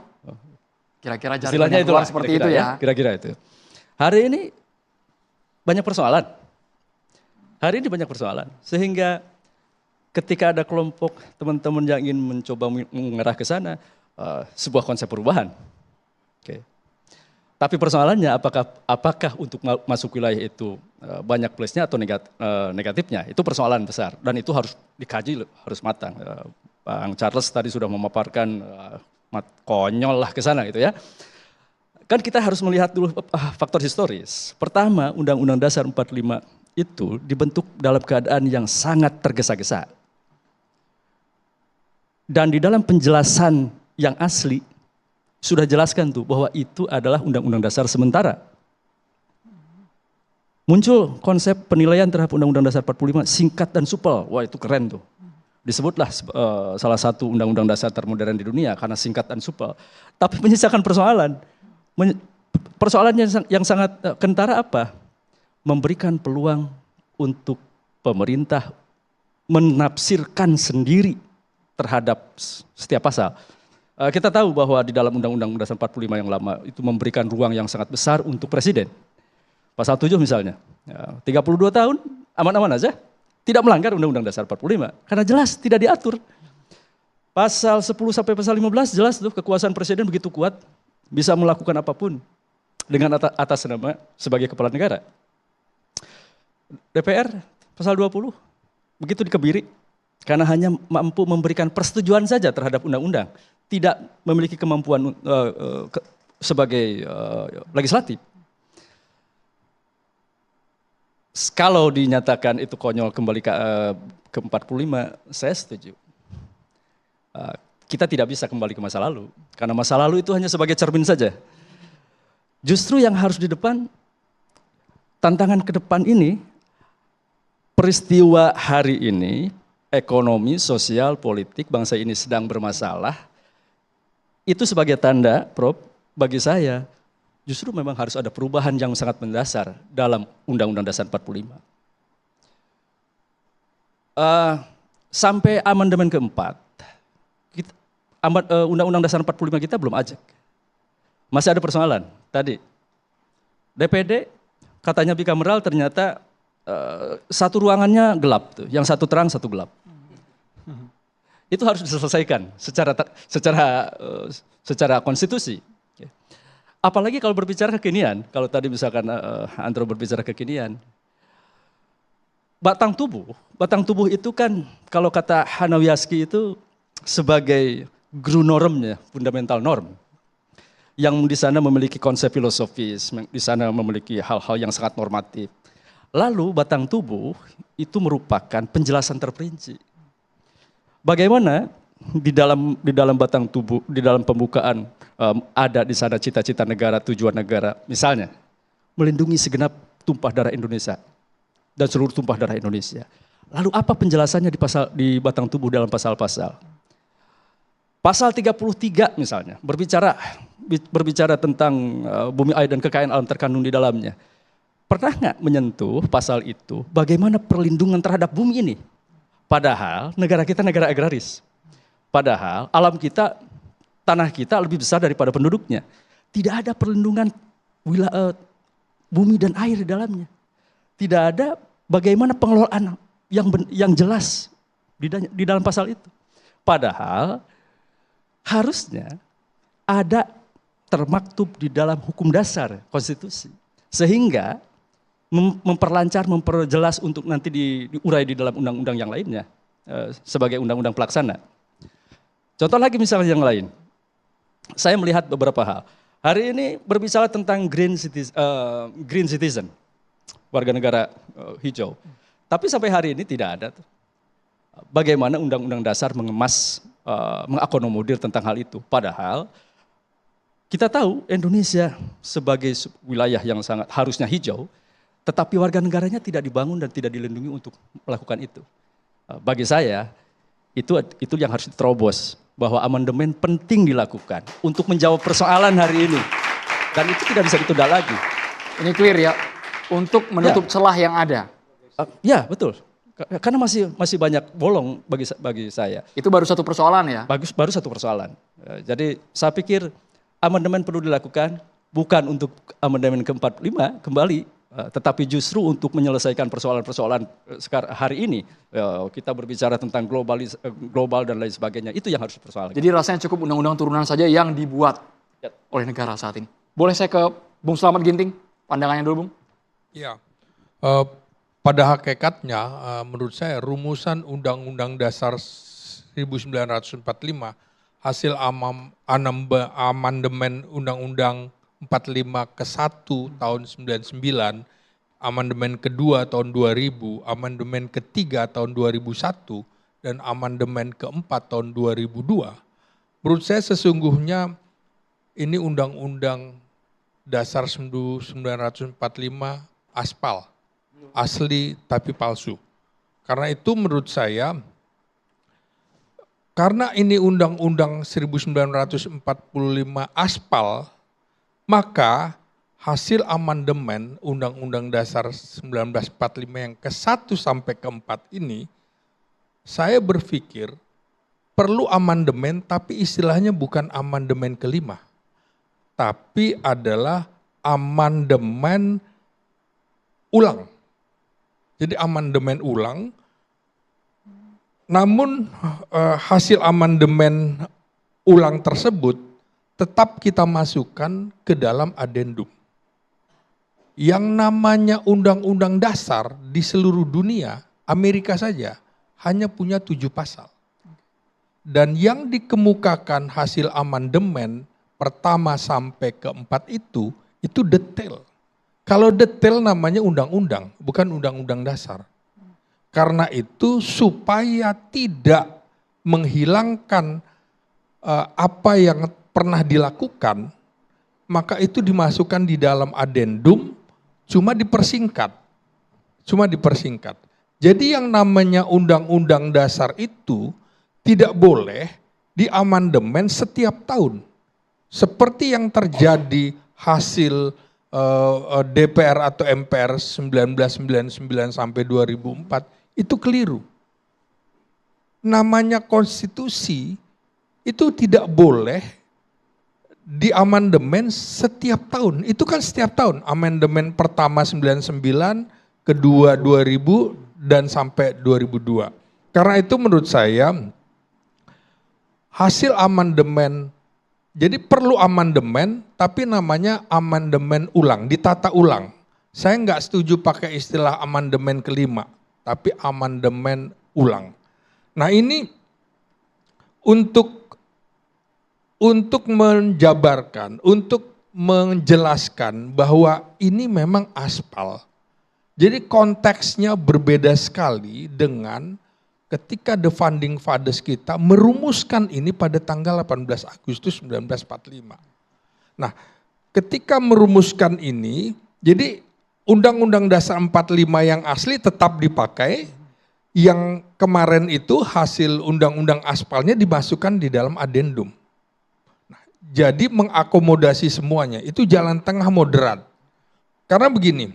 Kira-kira Istilahnya jaringannya keluar seperti itu ya. Kira-kira itu. Hari ini banyak persoalan. Hari ini banyak persoalan. Sehingga ketika ada kelompok teman-teman yang ingin mencoba mengarah ke sana, sebuah konsep perubahan. Oke. Tapi persoalannya apakah untuk masuk wilayah itu banyak plusnya atau negatifnya? Itu persoalan besar dan itu harus dikaji, harus matang. Bang Charles tadi sudah memaparkan konyol lah ke sana gitu ya. Kan kita harus melihat dulu faktor historis. Pertama, Undang-Undang Dasar 45 itu dibentuk dalam keadaan yang sangat tergesa-gesa. Dan di dalam penjelasan yang asli, sudah jelaskan tuh bahwa itu adalah Undang-Undang Dasar sementara. Muncul konsep penilaian terhadap Undang-Undang Dasar 45 singkat dan supel. Wah itu keren tuh. Disebutlah salah satu Undang-Undang Dasar termodern di dunia karena singkat dan supel. Tapi menyisakan persoalan. Persoalannya yang sangat kentara apa? Memberikan peluang untuk pemerintah menafsirkan sendiri terhadap setiap pasal. Kita tahu bahwa di dalam Undang-Undang Dasar 45 yang lama itu memberikan ruang yang sangat besar untuk presiden. Pasal 7 misalnya, 32 tahun aman-aman aja, tidak melanggar Undang-Undang Dasar 45 karena jelas tidak diatur. Pasal 10 sampai pasal 15 jelas tuh kekuasaan presiden begitu kuat, bisa melakukan apapun dengan atas nama sebagai kepala negara. DPR pasal 20 begitu dikebiri karena hanya mampu memberikan persetujuan saja terhadap undang-undang, tidak memiliki kemampuan sebagai legislatif. Kalau dinyatakan itu konyol kembali ke 45, saya setuju. Kita tidak bisa kembali ke masa lalu, karena masa lalu itu hanya sebagai cermin saja. Justru yang harus di depan, tantangan ke depan ini, peristiwa hari ini, ekonomi, sosial, politik, bangsa ini sedang bermasalah, itu sebagai tanda, Prof, bagi saya, justru memang harus ada perubahan yang sangat mendasar dalam Undang-Undang Dasar 45. Sampai amandemen keempat, Undang-Undang Dasar 45 kita belum ajak. Masih ada persoalan. Tadi, DPD katanya bikameral ternyata satu ruangannya gelap, tuh, yang satu terang, satu gelap. Itu harus diselesaikan secara konstitusi. Apalagi kalau berbicara kekinian, kalau tadi misalkan Andro berbicara kekinian, batang tubuh itu kan kalau kata Hanawiaski itu sebagai grundnormnya, fundamental norm, yang di sana memiliki konsep filosofis, di sana memiliki hal-hal yang sangat normatif. Lalu batang tubuh itu merupakan penjelasan terperinci. Bagaimana di dalam batang tubuh, di dalam pembukaan ada di sana cita-cita negara, tujuan negara, misalnya melindungi segenap tumpah darah Indonesia dan seluruh tumpah darah Indonesia. Lalu apa penjelasannya di batang tubuh dalam pasal-pasal? Pasal 33 misalnya berbicara tentang bumi air dan kekayaan alam terkandung di dalamnya. Pernah nggak menyentuh pasal itu bagaimana perlindungan terhadap bumi ini? Padahal negara kita negara agraris. Padahal alam kita, tanah kita lebih besar daripada penduduknya. Tidak ada perlindungan bumi dan air di dalamnya. Tidak ada bagaimana pengelolaan yang jelas di dalam pasal itu. Padahal harusnya ada termaktub di dalam hukum dasar konstitusi. Sehingga memperlancar, memperjelas untuk nanti diurai di dalam undang-undang yang lainnya sebagai undang-undang pelaksana. Contoh lagi misalnya yang lain, saya melihat beberapa hal. Hari ini berbicara tentang green citizen, warga negara hijau. Tapi sampai hari ini tidak ada. Bagaimana undang-undang dasar mengakomodir tentang hal itu. Padahal kita tahu Indonesia sebagai wilayah yang sangat harusnya hijau, tetapi warga negaranya tidak dibangun dan tidak dilindungi untuk melakukan itu. Bagi saya, itu yang harus diterobos, bahwa amandemen penting dilakukan untuk menjawab persoalan hari ini. Dan itu tidak bisa ditunda lagi. Ini clear ya, untuk menutup celah yang ada. Ya, betul. Karena masih banyak bolong bagi saya. Itu baru satu persoalan ya? Baru satu persoalan. Jadi saya pikir amandemen perlu dilakukan bukan untuk amandemen ke-45 kembali, tetapi justru untuk menyelesaikan persoalan-persoalan hari ini. Kita berbicara tentang global dan lain sebagainya, itu yang harus dipersoalkan. Jadi rasanya cukup undang-undang turunan saja yang dibuat oleh negara saat ini. Boleh saya ke Bung Slamet Ginting, pandangannya dulu Bung? Ya, pada hakikatnya menurut saya rumusan Undang-Undang Dasar 1945 hasil amandemen Undang-Undang 45 ke-1 tahun 99, amandemen kedua tahun 2000, amandemen ketiga tahun 2001, dan amandemen keempat tahun 2002. Menurut saya sesungguhnya ini Undang-Undang Dasar 1945 aspal, asli tapi palsu. Karena itu menurut saya, karena ini Undang-Undang 1945 aspal, maka hasil amandemen Undang-Undang Dasar 1945 yang ke-1 sampai ke-4 ini, saya berpikir perlu amandemen, tapi istilahnya bukan amandemen ke-5, tapi adalah amandemen ulang. Jadi amandemen ulang, namun hasil amandemen ulang tersebut tetap kita masukkan ke dalam adendum. Yang namanya undang-undang dasar di seluruh dunia, Amerika saja, hanya punya 7 pasal. Dan yang dikemukakan hasil amandemen pertama sampai keempat itu detail. Kalau detail namanya undang-undang, bukan undang-undang dasar. Karena itu supaya tidak menghilangkan apa yang pernah dilakukan, maka itu dimasukkan di dalam adendum, cuma dipersingkat. Jadi yang namanya undang-undang dasar itu tidak boleh diamandemen setiap tahun. Seperti yang terjadi hasil DPR atau MPR 1999 sampai 2004, itu keliru. Namanya konstitusi itu tidak boleh diamandemen setiap tahun. Itu kan setiap tahun. Amandemen pertama 99, kedua 2000, dan sampai 2002. Karena itu menurut saya hasil amandemen, jadi perlu amandemen, tapi namanya amandemen ulang, ditata ulang. Saya nggak setuju pakai istilah amandemen ke-5, tapi amandemen ulang. Nah ini untuk menjabarkan, untuk menjelaskan bahwa ini memang aspal. Jadi konteksnya berbeda sekali dengan ketika The Founding Fathers kita merumuskan ini pada tanggal 18 Agustus 1945. Nah, ketika merumuskan ini, jadi Undang-Undang Dasar 45 yang asli tetap dipakai, yang kemarin itu hasil undang-undang aspalnya dimasukkan di dalam adendum. Nah, jadi mengakomodasi semuanya, itu jalan tengah moderat. Karena begini,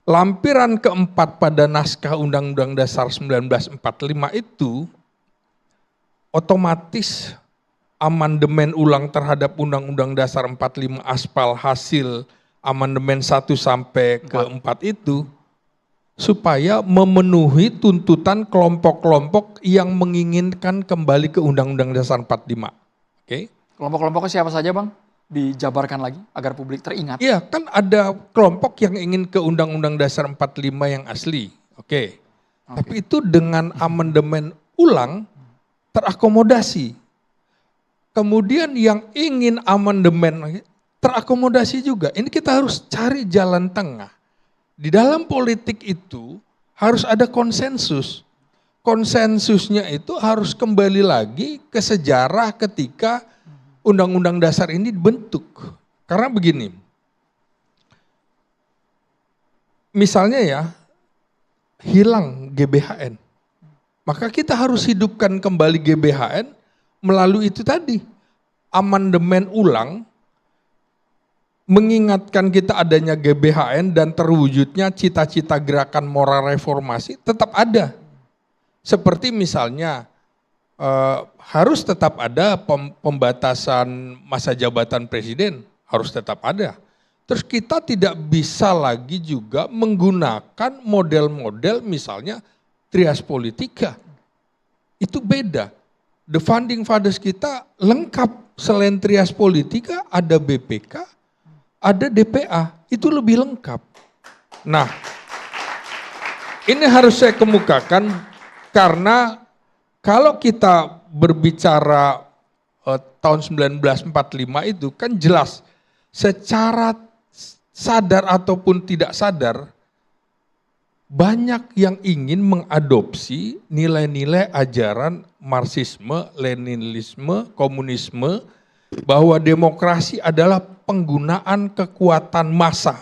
lampiran keempat pada naskah Undang-Undang Dasar 1945 itu otomatis amandemen ulang terhadap Undang-Undang Dasar 45 aspal hasil amandemen 1 sampai ke 4 itu supaya memenuhi tuntutan kelompok-kelompok yang menginginkan kembali ke Undang-Undang Dasar 45. Oke? Kelompok-kelompoknya siapa saja Bang? Dijabarkan lagi agar publik teringat. Iya, kan ada kelompok yang ingin ke Undang-Undang Dasar 45 yang asli. Oke. Tapi itu dengan amandemen ulang terakomodasi. Kemudian yang ingin amandemen terakomodasi juga. Ini kita harus cari jalan tengah. Di dalam politik itu harus ada konsensus. Konsensusnya itu harus kembali lagi ke sejarah ketika Undang-Undang Dasar ini dibentuk. Karena begini, misalnya ya, hilang GBHN. Maka kita harus hidupkan kembali GBHN melalui itu tadi, amandemen ulang, mengingatkan kita adanya GBHN dan terwujudnya cita-cita gerakan moral reformasi tetap ada. Seperti misalnya harus tetap ada pembatasan masa jabatan presiden, harus tetap ada. Terus kita tidak bisa lagi juga menggunakan model-model misalnya trias politika. Itu beda. The founding fathers kita lengkap, selain trias politika ada BPK, ada DPA, itu lebih lengkap. Nah, ini harus saya kemukakan karena kalau kita berbicara tahun 1945 itu kan jelas secara sadar ataupun tidak sadar banyak yang ingin mengadopsi nilai-nilai ajaran Marxisme, Leninisme, komunisme, bahwa demokrasi adalah penggunaan kekuatan massa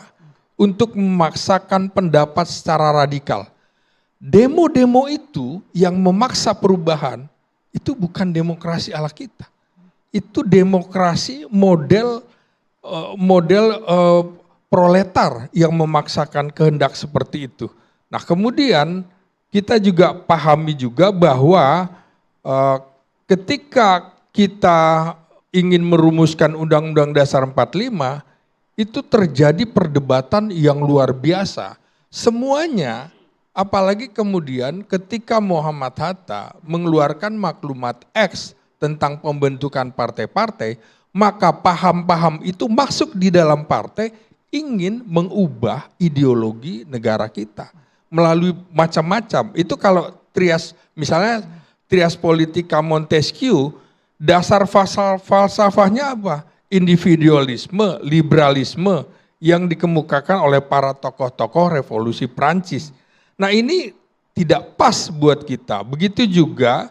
untuk memaksakan pendapat secara radikal. Demo-demo itu yang memaksa perubahan, itu bukan demokrasi ala kita. Itu demokrasi model proletar yang memaksakan kehendak seperti itu. Nah kemudian kita juga pahami juga bahwa ketika kita ingin merumuskan Undang-Undang Dasar 45, itu terjadi perdebatan yang luar biasa. Semuanya, apalagi kemudian ketika Muhammad Hatta mengeluarkan maklumat X tentang pembentukan partai-partai, maka paham-paham itu masuk di dalam partai ingin mengubah ideologi negara kita melalui macam-macam. Itu kalau trias, misalnya trias politika Montesquieu, dasar falsafahnya apa? Individualisme, liberalisme yang dikemukakan oleh para tokoh-tokoh revolusi Prancis. Nah ini tidak pas buat kita. Begitu juga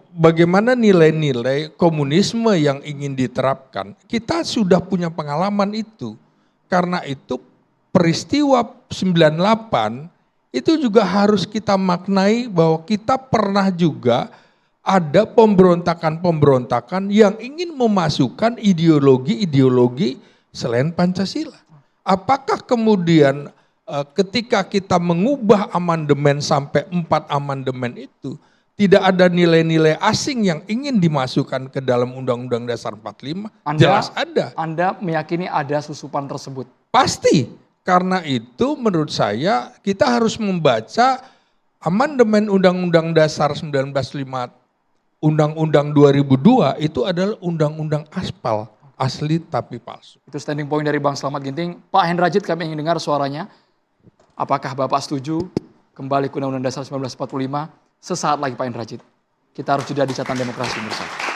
bagaimana nilai-nilai komunisme yang ingin diterapkan. Kita sudah punya pengalaman itu. Karena itu peristiwa 98 itu juga harus kita maknai bahwa kita pernah juga ada pemberontakan-pemberontakan yang ingin memasukkan ideologi-ideologi selain Pancasila. Apakah kemudian ketika kita mengubah amandemen sampai 4 amandemen itu, tidak ada nilai-nilai asing yang ingin dimasukkan ke dalam Undang-Undang Dasar 45? Jelas ada. Anda meyakini ada susupan tersebut? Pasti. Karena itu menurut saya kita harus membaca amandemen Undang-Undang Dasar 1945, Undang-Undang 2002 itu adalah undang-undang aspal, asli tapi palsu. Itu standing point dari Bang Slamet Ginting. Pak Hendrajit, kami ingin dengar suaranya. Apakah Bapak setuju kembali ke Undang-Undang Dasar 1945? Sesaat lagi Pak Hendrajit. Kita harus jeda di catatan demokrasi bersama.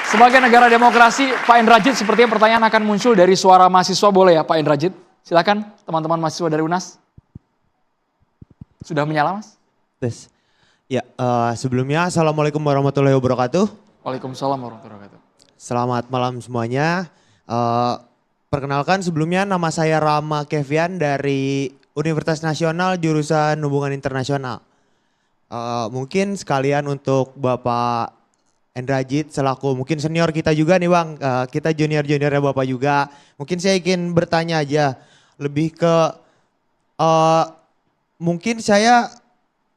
Sebagai negara demokrasi, Pak Hendrajit, sepertinya pertanyaan akan muncul dari suara mahasiswa, boleh ya Pak Hendrajit? Silakan teman-teman mahasiswa dari UNAS. Sudah menyala Mas? Tes. Ya, sebelumnya Assalamualaikum warahmatullahi wabarakatuh. Waalaikumsalam warahmatullahi wabarakatuh. Selamat malam semuanya. Perkenalkan sebelumnya nama saya Rama Kevian dari Universitas Nasional jurusan Hubungan Internasional. Mungkin sekalian untuk Bapak Hendrajit selaku mungkin senior kita juga nih Bang, kita junior-juniornya Bapak juga. Mungkin saya ingin bertanya aja lebih ke mungkin saya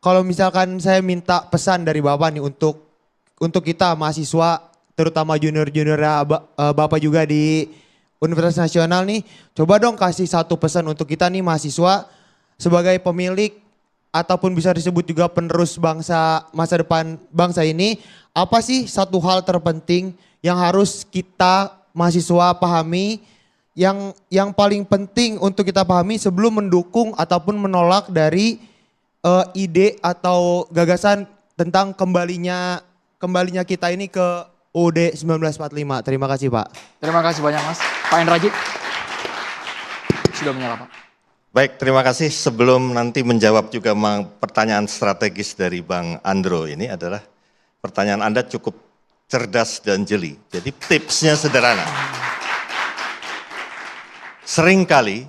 kalau misalkan saya minta pesan dari Bapak nih untuk kita mahasiswa terutama junior-juniornya Bapak juga di Universitas Nasional nih, coba dong kasih satu pesan untuk kita nih mahasiswa sebagai pemilik ataupun bisa disebut juga penerus bangsa masa depan bangsa ini. Apa sih satu hal terpenting yang harus kita mahasiswa pahami, yang paling penting untuk kita pahami sebelum mendukung ataupun menolak dari ide atau gagasan tentang kembalinya kita ini ke UUD 1945. Terima kasih Pak. Terima kasih banyak Mas. Pak Hendrajit sudah menyala Pak. Baik, terima kasih. Sebelum nanti menjawab juga pertanyaan strategis dari Bang Andro ini adalah pertanyaan Anda cukup cerdas dan jeli. Jadi tipsnya sederhana. seringkali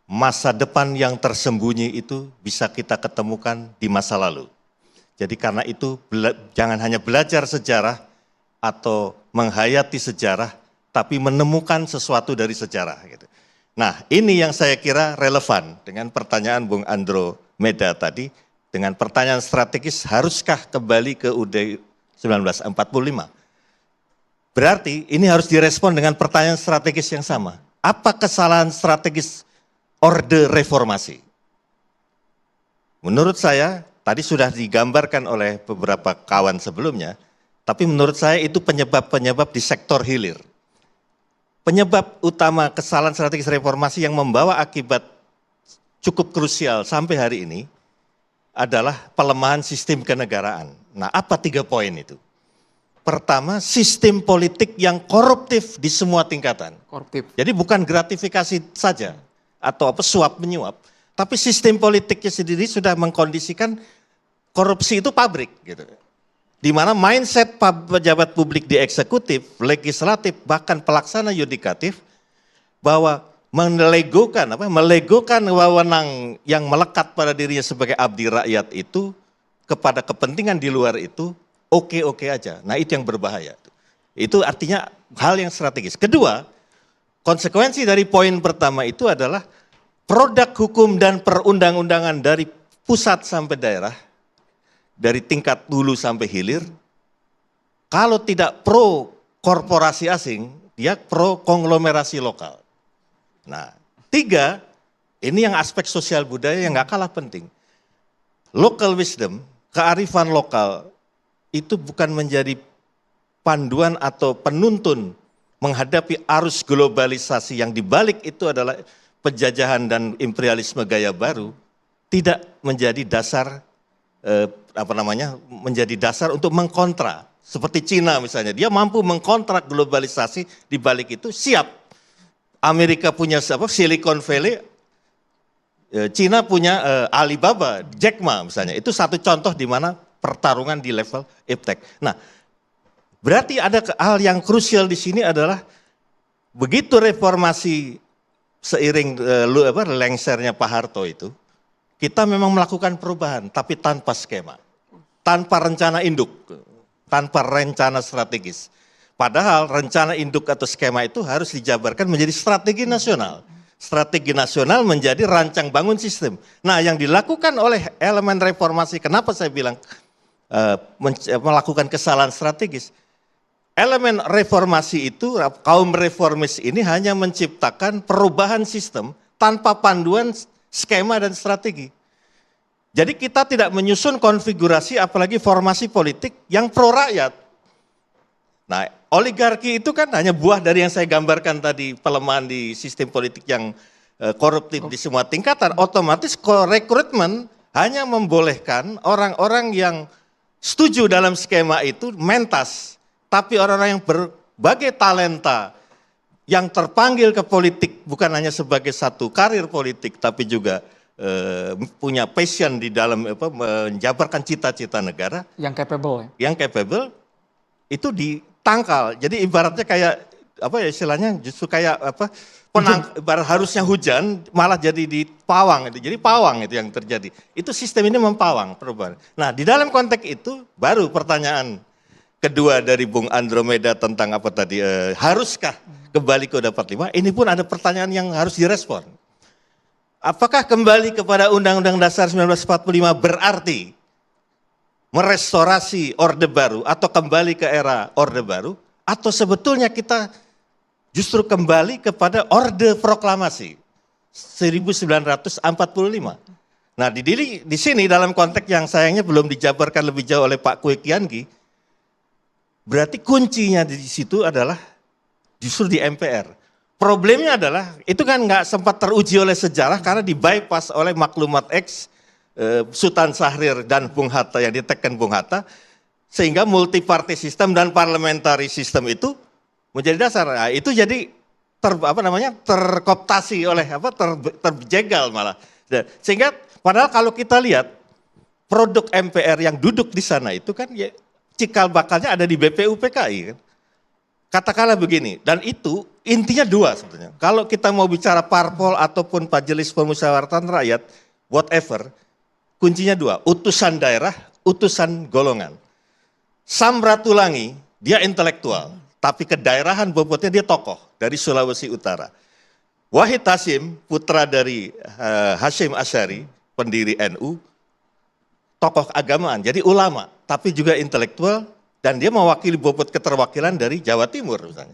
masa depan yang tersembunyi itu bisa kita ketemukan di masa lalu. Jadi karena itu jangan hanya belajar sejarah atau menghayati sejarah, tapi menemukan sesuatu dari sejarah. Gitu. Nah ini yang saya kira relevan dengan pertanyaan Bung Andromeda tadi, dengan pertanyaan strategis, haruskah kembali ke UUD 1945? Berarti ini harus direspon dengan pertanyaan strategis yang sama. Apa kesalahan strategis Orde Reformasi? Menurut saya, tadi sudah digambarkan oleh beberapa kawan sebelumnya, tapi menurut saya itu penyebab-penyebab di sektor hilir. Penyebab utama kesalahan strategis reformasi yang membawa akibat cukup krusial sampai hari ini adalah pelemahan sistem kenegaraan. Nah, apa 3 poin itu? Pertama, sistem politik yang koruptif di semua tingkatan. Koruptif. Jadi bukan gratifikasi saja atau suap menyuap, tapi sistem politiknya sendiri sudah mengkondisikan korupsi itu pabrik gitu. Di mana mindset pejabat publik di eksekutif, legislatif, bahkan pelaksana yudikatif bahwa melegokan wewenang yang melekat pada dirinya sebagai abdi rakyat itu kepada kepentingan di luar itu oke-oke aja. Nah, itu yang berbahaya. Itu artinya hal yang strategis. Kedua, konsekuensi dari poin pertama itu adalah produk hukum dan perundang-undangan dari pusat sampai daerah, dari tingkat hulu sampai hilir, kalau tidak pro korporasi asing, dia pro konglomerasi lokal. Nah, 3, ini yang aspek sosial budaya yang gak kalah penting. Local wisdom, kearifan lokal, itu bukan menjadi panduan atau penuntun menghadapi arus globalisasi yang dibalik itu adalah penjajahan dan imperialisme gaya baru, tidak menjadi dasar menjadi dasar untuk mengkontra. Seperti Cina misalnya, dia mampu mengkontra globalisasi, di balik itu siap. Amerika punya Silicon Valley, Cina punya Alibaba, Jack Ma misalnya. Itu satu contoh di mana pertarungan di level iptek. Nah, berarti ada hal yang krusial di sini adalah begitu reformasi seiring lengsernya Pak Harto itu, kita memang melakukan perubahan, tapi tanpa skema, tanpa rencana induk, tanpa rencana strategis. Padahal rencana induk atau skema itu harus dijabarkan menjadi strategi nasional. Strategi nasional menjadi rancang bangun sistem. Nah, yang dilakukan oleh elemen reformasi, kenapa saya bilang melakukan kesalahan strategis? Elemen reformasi itu, kaum reformis ini hanya menciptakan perubahan sistem tanpa panduan skema dan strategi. Jadi kita tidak menyusun konfigurasi apalagi formasi politik yang pro rakyat. Nah, oligarki itu kan hanya buah dari yang saya gambarkan tadi, pelemahan di sistem politik yang koruptif di semua tingkatan. Otomatis rekrutmen hanya membolehkan orang-orang yang setuju dalam skema itu mentas. Tapi orang-orang yang berbagai talenta yang terpanggil ke politik bukan hanya sebagai satu karir politik, tapi juga punya passion di dalam menjabarkan cita-cita negara. Yang capable ya? Yang capable, itu ditangkal. Jadi ibaratnya kayak, istilahnya justru kayak ibarat harusnya hujan, malah jadi di pawang. Jadi pawang itu yang terjadi. Itu sistem ini mempawang perubahan. Nah, di dalam konteks itu, baru pertanyaan kedua dari Bung Andromeda tentang haruskah kembali ke UUD 45, ini pun ada pertanyaan yang harus direspon. Apakah kembali kepada Undang-Undang Dasar 1945 berarti merestorasi Orde Baru atau kembali ke era Orde Baru, atau sebetulnya kita justru kembali kepada Orde Proklamasi 1945. Nah, di sini dalam konteks yang sayangnya belum dijabarkan lebih jauh oleh Pak Kwe Kiangi, berarti kuncinya di situ adalah justru di MPR. Problemnya adalah itu kan nggak sempat teruji oleh sejarah karena di-bypass oleh maklumat X, Sultan Syahrir dan Bung Hatta yang ditekan Bung Hatta, sehingga multi-party system dan parliamentary system itu menjadi dasar. Nah, itu jadi terkooptasi oleh terjegal malah. Sehingga padahal kalau kita lihat produk MPR yang duduk di sana itu kan ya, cikal bakalnya ada di BPUPKI kan. katakanlah begini, dan itu intinya dua sebetulnya. Kalau kita mau bicara parpol ataupun majelis pemusyawaratan rakyat, whatever, kuncinya dua, utusan daerah, utusan golongan. Samratulangi, dia intelektual, tapi kedaerahan bobotnya dia tokoh dari Sulawesi Utara. Wahid Hasyim, putra dari Hasyim Asy'ari, pendiri NU, tokoh agamaan, jadi ulama, tapi juga intelektual, dan dia mewakili bobot keterwakilan dari Jawa Timur misalnya.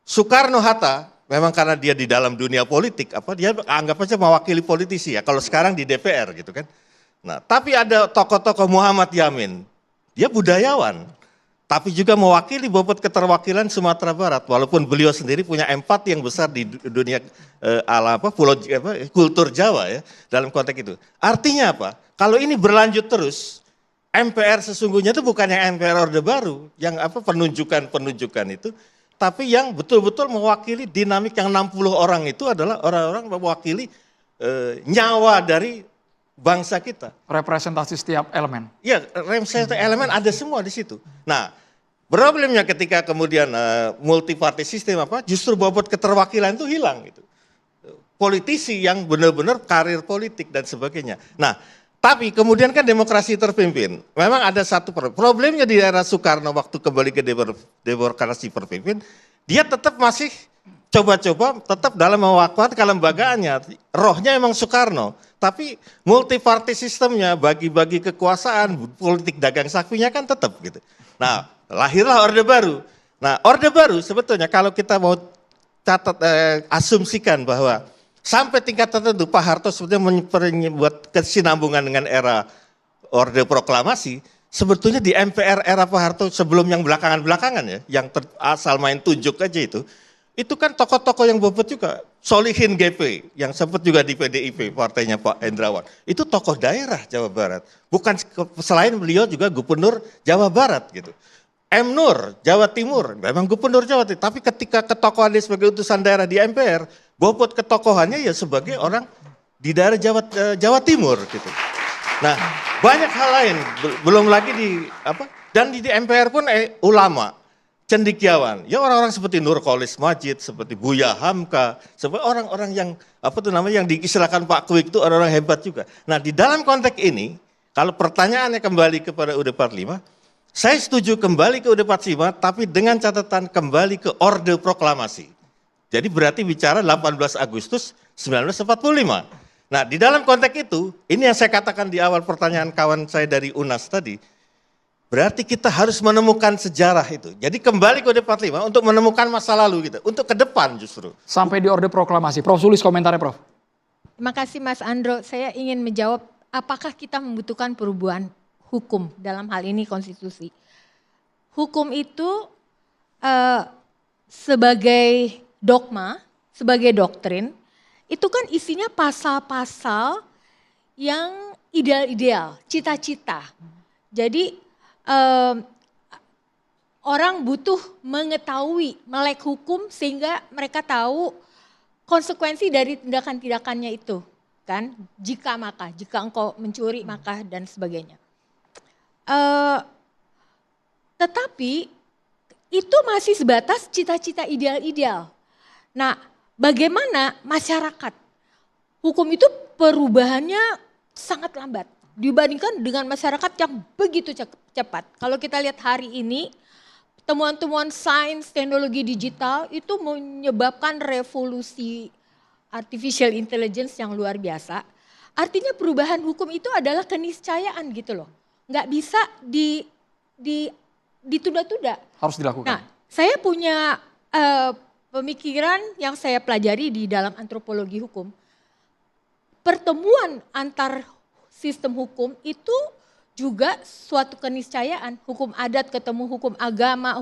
Soekarno-Hatta, memang karena dia di dalam dunia politik, dia anggap aja mewakili politisi ya, kalau sekarang di DPR gitu kan. Nah, tapi ada tokoh-tokoh Muhammad Yamin, dia budayawan, tapi juga mewakili bobot keterwakilan Sumatera Barat, walaupun beliau sendiri punya empati yang besar di dunia kultur Jawa ya, dalam konteks itu. Artinya apa? Kalau ini berlanjut terus, MPR sesungguhnya itu bukan yang MPR Orde Baru, yang penunjukan itu, tapi yang betul-betul mewakili dinamik yang 60 orang itu adalah orang-orang mewakili nyawa dari bangsa kita. Representasi setiap elemen. Ya, representasi elemen ada semua di situ. Nah, problemnya ketika kemudian multi-party sistem justru bobot keterwakilan itu hilang gitu. Politisi yang benar-benar karir politik dan sebagainya. Nah, tapi kemudian kan demokrasi terpimpin. Memang ada satu problemnya di era Soekarno waktu kembali ke demokrasi terpimpin, dia tetap masih coba-coba tetap dalam mewakili kelembagaannya. Rohnya emang Soekarno, tapi multi party sistemnya, bagi-bagi kekuasaan, politik dagang sapinya kan tetap gitu. Nah, lahirlah Orde Baru. Nah, Orde Baru sebetulnya kalau kita mau asumsikan bahwa sampai tingkat tertentu Pak Harto sebetulnya membuat kesinambungan dengan era Orde Proklamasi. Sebetulnya di MPR era Pak Harto sebelum yang belakangan-belakangan ya, yang asal main tunjuk aja itu kan tokoh-tokoh yang bobot juga. Solihin GP yang sempat juga di PDIP, partainya Pak Hendrawan. Itu tokoh daerah Jawa Barat. Bukan selain beliau juga gubernur Jawa Barat gitu. M. Nur, Jawa Timur, memang gubernur Jawa Timur. Tapi ketika ketokohan dia sebagai utusan daerah di MPR, bobot ketokohannya ya sebagai orang di daerah Jawa Timur gitu. Nah, banyak hal lain, belum lagi dan di MPR pun ulama, cendekiawan, ya orang-orang seperti Nurkolis Majid, seperti Buya Hamka, seperti orang-orang yang yang diistilahkan Pak Kwik itu orang-orang hebat juga. Nah, di dalam konteks ini, kalau pertanyaannya kembali kepada UUD 45, saya setuju kembali ke UUD 45, tapi dengan catatan kembali ke Orde Proklamasi. Jadi berarti bicara 18 Agustus 1945. Nah, di dalam konteks itu, ini yang saya katakan di awal pertanyaan kawan saya dari UNAS tadi, berarti kita harus menemukan sejarah itu. Jadi kembali ke UUD 45 untuk menemukan masa lalu gitu, untuk ke depan justru. Sampai di Orde Proklamasi. Prof Sulis komentarnya Prof. Terima kasih Mas Andro. Saya ingin menjawab apakah kita membutuhkan perubahan hukum dalam hal ini konstitusi. Hukum itu sebagai dogma, sebagai doktrin, itu kan isinya pasal-pasal yang ideal-ideal, cita-cita. Jadi orang butuh mengetahui, melek hukum sehingga mereka tahu konsekuensi dari tindakan-tindakannya itu. Kan, jika engkau mencuri maka dan sebagainya. Tetapi itu masih sebatas cita-cita ideal-ideal. Nah, bagaimana masyarakat? Hukum itu perubahannya sangat lambat dibandingkan dengan masyarakat yang begitu cepat. Kalau kita lihat hari ini, temuan-temuan sains, teknologi digital itu menyebabkan revolusi artificial intelligence yang luar biasa. Artinya perubahan hukum itu adalah keniscayaan gitu loh. Nggak bisa ditunda-tunda. Harus dilakukan. Nah, saya punya pemikiran yang saya pelajari di dalam antropologi hukum. Pertemuan antar sistem hukum itu juga suatu keniscayaan. Hukum adat ketemu hukum agama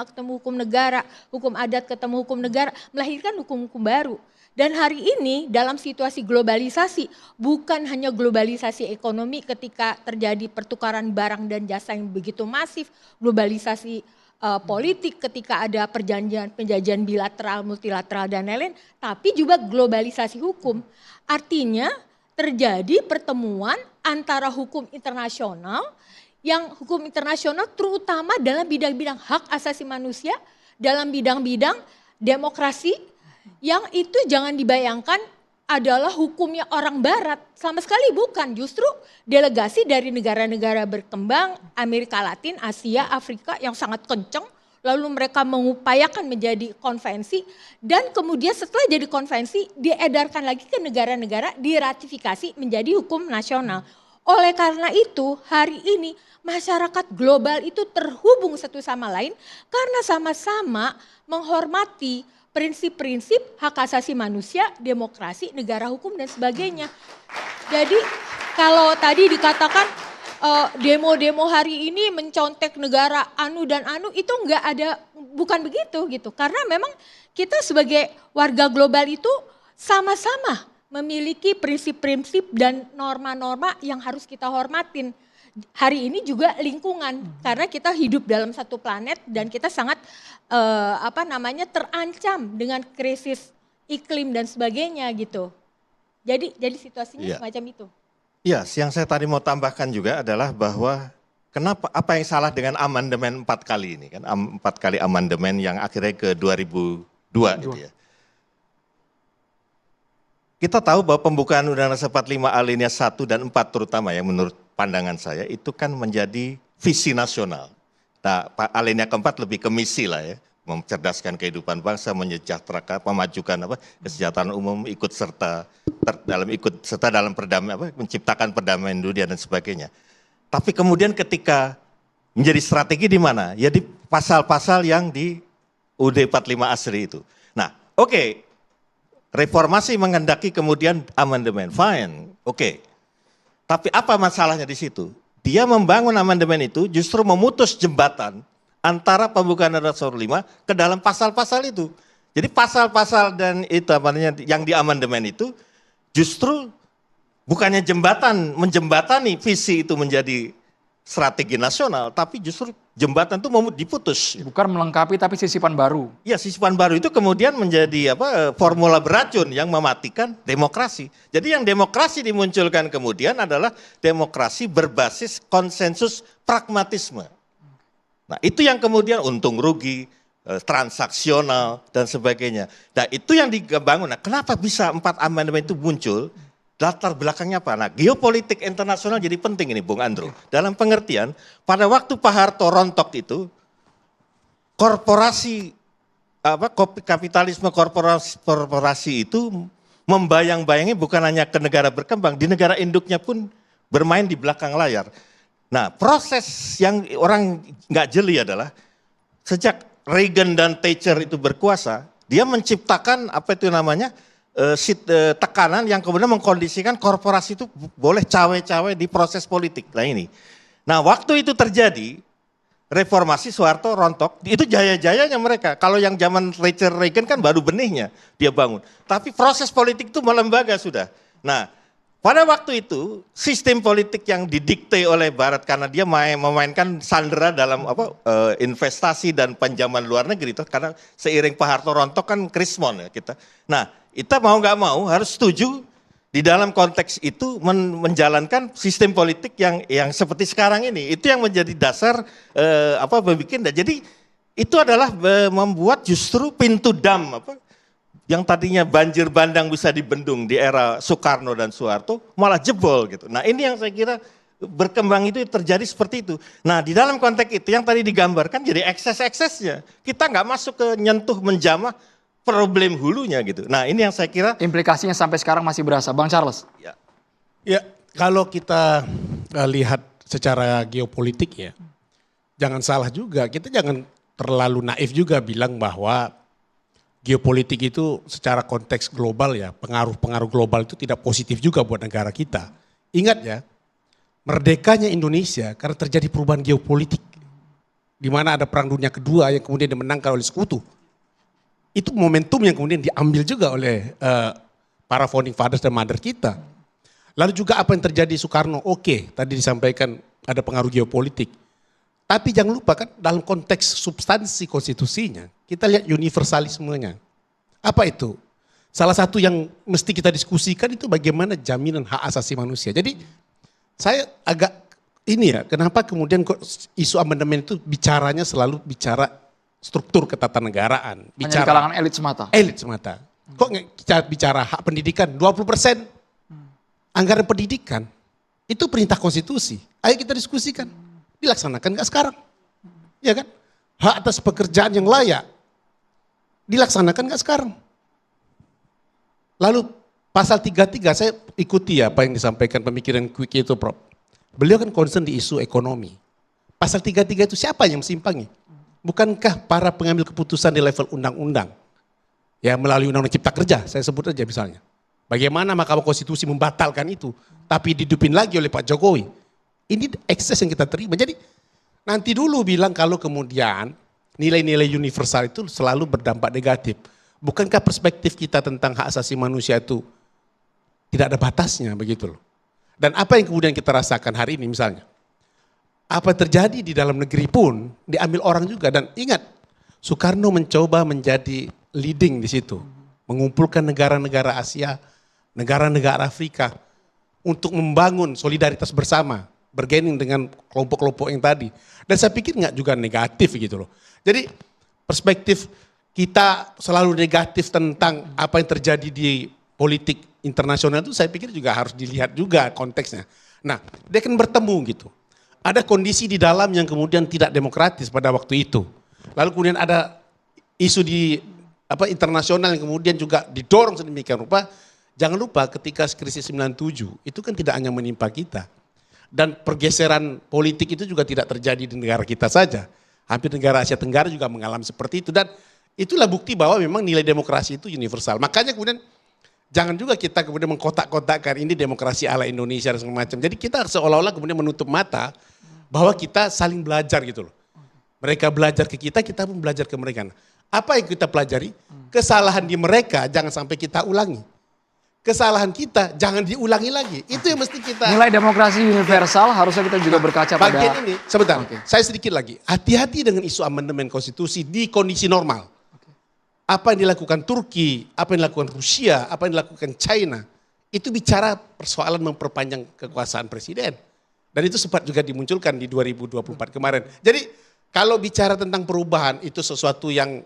ketemu hukum negara, hukum adat ketemu hukum negara, melahirkan hukum-hukum baru. Dan hari ini dalam situasi globalisasi, bukan hanya globalisasi ekonomi ketika terjadi pertukaran barang dan jasa yang begitu masif, globalisasi politik ketika ada penjajahan bilateral, multilateral dan lain-lain, tapi juga globalisasi hukum. Artinya terjadi pertemuan antara hukum internasional, yang hukum internasional terutama dalam bidang-bidang hak asasi manusia dalam bidang-bidang demokrasi yang itu jangan dibayangkan adalah hukumnya orang barat. Sama sekali bukan, justru delegasi dari negara-negara berkembang, Amerika Latin, Asia, Afrika yang sangat kenceng, lalu mereka mengupayakan menjadi konvensi dan kemudian setelah jadi konvensi diedarkan lagi ke negara-negara, diratifikasi menjadi hukum nasional. Oleh karena itu hari ini masyarakat global itu terhubung satu sama lain karena sama-sama menghormati prinsip-prinsip hak asasi manusia, demokrasi, negara hukum dan sebagainya. Jadi kalau tadi dikatakan demo-demo hari ini mencontek negara anu dan anu itu enggak ada, bukan begitu gitu. Karena memang kita sebagai warga global itu sama-sama memiliki prinsip-prinsip dan norma-norma yang harus kita hormatin. Hari ini juga lingkungan karena kita hidup dalam satu planet dan kita sangat terancam dengan krisis iklim dan sebagainya gitu. Jadi situasinya semacam itu. Iya, yang saya tadi mau tambahkan juga adalah bahwa apa yang salah dengan amandemen 4 kali ini kan, 4 kali amandemen yang akhirnya ke 2002 gitu ya. Kita tahu bahwa pembukaan Undang-Undang 45 alinea 1 dan 4 terutama yang menurut pandangan saya itu kan menjadi visi nasional. Nah, alinea keempat lebih ke misi lah ya, mencerdaskan kehidupan bangsa, menyejahterakan, memajukan kesejahteraan umum, ikut serta dalam perdamaian, menciptakan perdamaian dunia dan sebagainya. Tapi kemudian ketika menjadi strategi di mana? Ya di pasal-pasal yang di UUD 45 asli itu. Nah, oke. Reformasi menghendaki kemudian amandemen, fine, oke. Tapi apa masalahnya di situ? Dia membangun amandemen itu justru memutus jembatan antara pembukaan Undang-Undang 45 ke dalam pasal-pasal itu. Jadi pasal-pasal dan itu yang di amandemen itu justru bukannya menjembatani visi itu menjadi strategi nasional, tapi justru jembatan itu mau diputus. Bukan melengkapi tapi sisipan baru. Ya, sisipan baru itu kemudian menjadi formula beracun yang mematikan demokrasi. Jadi yang demokrasi dimunculkan kemudian adalah demokrasi berbasis konsensus pragmatisme. Nah, itu yang kemudian untung rugi, transaksional dan sebagainya. Nah, itu yang dibangun. Nah, kenapa bisa 4 amandemen itu muncul? Latar belakangnya apa? Nah, geopolitik internasional jadi penting ini Bung Andro. Dalam pengertian, pada waktu Pak Harto rontok itu, kapitalisme korporasi itu membayang-bayangi bukan hanya ke negara berkembang, di negara induknya pun bermain di belakang layar. Nah, proses yang orang nggak jeli adalah, sejak Reagan dan Thatcher itu berkuasa, dia menciptakan tekanan yang kemudian mengkondisikan korporasi itu boleh cawe-cawe di proses politik. Nah ini. Nah waktu itu terjadi, reformasi Soeharto rontok, itu jaya-jayanya mereka. Kalau yang zaman Thatcher Reagan kan baru benihnya dia bangun. Tapi proses politik itu melembaga sudah. Nah pada waktu itu sistem politik yang didikte oleh Barat karena dia memainkan sandera dalam investasi dan pinjaman luar negeri itu karena seiring Pak Harto rontok kan krismon ya kita. Nah kita mau nggak mau harus setuju di dalam konteks itu menjalankan sistem politik yang seperti sekarang ini. Itu yang menjadi dasar Jadi itu adalah membuat justru pintu dam yang tadinya banjir bandang bisa dibendung di era Soekarno dan Soeharto malah jebol gitu. Nah ini yang saya kira berkembang itu terjadi seperti itu. Nah di dalam konteks itu yang tadi digambarkan jadi ekses-eksesnya. Kita nggak masuk ke nyentuh menjamah problem hulunya gitu. Nah ini yang saya kira implikasinya sampai sekarang masih berasa. Bang Charles. Ya kalau kita lihat secara geopolitik ya, jangan salah juga, kita jangan terlalu naif juga bilang bahwa geopolitik itu secara konteks global ya, pengaruh-pengaruh global itu tidak positif juga buat negara kita. Ingat ya, merdekanya Indonesia karena terjadi perubahan geopolitik. Di mana ada Perang Dunia Kedua yang kemudian dimenangkan oleh Sekutu. Itu momentum yang kemudian diambil juga oleh para founding fathers dan mother kita. Lalu juga apa yang terjadi Soekarno, oke, tadi disampaikan ada pengaruh geopolitik. Tapi jangan lupa kan dalam konteks substansi konstitusinya, kita lihat universalismenya. Apa itu? Salah satu yang mesti kita diskusikan itu bagaimana jaminan hak asasi manusia. Jadi saya agak kenapa kemudian isu amandemen itu bicaranya selalu bicara struktur ketatanegaraan, Hanya di kalangan elit semata. elit semata. Kok nggak kita bicara hak pendidikan 20% anggaran pendidikan itu perintah konstitusi. Ayo kita diskusikan. Dilaksanakan nggak sekarang? Ya kan? Hak atas pekerjaan yang layak dilaksanakan nggak sekarang? Lalu pasal 33 saya ikuti ya apa yang disampaikan pemikiran Quick itu Prof. Beliau kan concern di isu ekonomi. Pasal 33 itu siapa yang mensimpangi? Bukankah para pengambil keputusan di level undang-undang? Ya melalui Undang-Undang Cipta Kerja, saya sebut aja misalnya. Bagaimana Mahkamah Konstitusi membatalkan itu, tapi didupin lagi oleh Pak Jokowi. Ini ekses yang kita terima. Jadi nanti dulu bilang kalau kemudian nilai-nilai universal itu selalu berdampak negatif. Bukankah perspektif kita tentang hak asasi manusia itu tidak ada batasnya begitu loh. Dan apa yang kemudian kita rasakan hari ini misalnya. Apa yang terjadi di dalam negeri pun diambil orang juga. Dan ingat, Soekarno mencoba menjadi leading di situ. Mengumpulkan negara-negara Asia, negara-negara Afrika untuk membangun solidaritas bersama. Bergaining dengan kelompok-kelompok yang tadi. Dan saya pikir nggak juga negatif gitu loh. Jadi perspektif kita selalu negatif tentang apa yang terjadi di politik internasional itu saya pikir juga harus dilihat juga konteksnya. Nah, dia kan bertemu gitu. Ada kondisi di dalam yang kemudian tidak demokratis pada waktu itu. Lalu kemudian ada isu di internasional yang kemudian juga didorong sedemikian rupa. Jangan lupa ketika krisis 97 itu kan tidak hanya menimpa kita. Dan pergeseran politik itu juga tidak terjadi di negara kita saja. Hampir negara Asia Tenggara juga mengalami seperti itu. Dan itulah bukti bahwa memang nilai demokrasi itu universal. Makanya kemudian jangan juga kita kemudian mengkotak-kotakkan ini demokrasi ala Indonesia dan segala macam. Jadi kita seolah-olah kemudian menutup mata bahwa kita saling belajar gitu loh. Mereka belajar ke kita, kita pun belajar ke mereka. Apa yang kita pelajari? Kesalahan di mereka jangan sampai kita ulangi. Kesalahan kita jangan diulangi lagi. Itu yang mesti kita... Nilai demokrasi universal harusnya kita juga berkaca pada... Bagian ini, sebentar, Oke. saya sedikit lagi. Hati-hati dengan isu amandemen konstitusi di kondisi normal. Apa yang dilakukan Turki, apa yang dilakukan Rusia, apa yang dilakukan China, itu bicara persoalan memperpanjang kekuasaan presiden. Dan itu sempat juga dimunculkan di 2024 kemarin. Jadi kalau bicara tentang perubahan itu sesuatu yang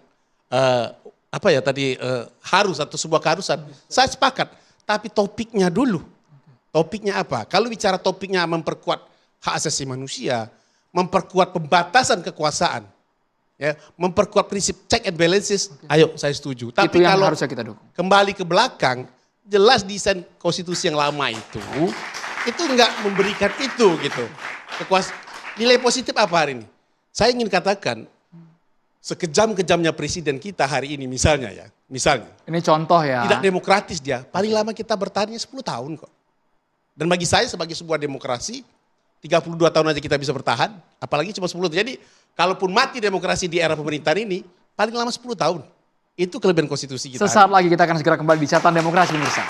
harus atau sebuah keharusan, saya sepakat. Tapi topiknya dulu. Topiknya apa? Kalau bicara topiknya memperkuat hak asasi manusia, memperkuat pembatasan kekuasaan, ya, memperkuat prinsip check and balances, ayo saya setuju. Tapi Itu yang kalau harusnya kita dukung. kembali ke belakang, jelas desain konstitusi yang lama itu enggak memberikan itu gitu. Nilai positif apa hari ini? Saya ingin katakan, sekejam-kejamnya presiden kita hari ini misalnya. Ini contoh ya. Tidak demokratis dia, paling lama kita bertahannya 10 tahun kok. Dan bagi saya sebagai sebuah demokrasi, 32 tahun aja kita bisa bertahan, apalagi cuma 10 tahun. Jadi kalaupun mati demokrasi di era pemerintahan ini, paling lama 10 tahun. Itu kelebihan konstitusi kita. Sesaat lagi kita akan segera kembali di Catatan Demokrasi pemirsa.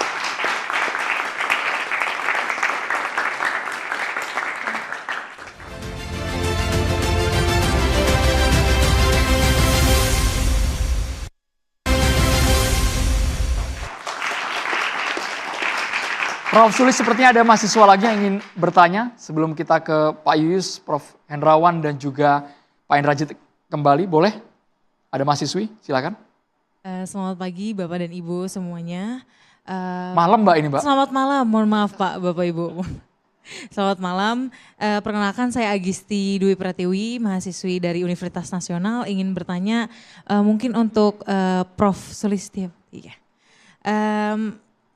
Prof. Sulis, sepertinya ada mahasiswa lagi yang ingin bertanya sebelum kita ke Pak Yuyus, Prof. Hendrawan dan juga Pak Indrajit kembali. Boleh? Ada mahasiswi, silakan. Selamat pagi Bapak dan Ibu semuanya. Malam Mbak ini Mbak. Selamat malam, mohon maaf Pak Bapak Ibu. Selamat malam, perkenalkan saya Agisti Dwi Pratiwi, mahasiswi dari Universitas Nasional, ingin bertanya mungkin untuk Prof. Sulistyo.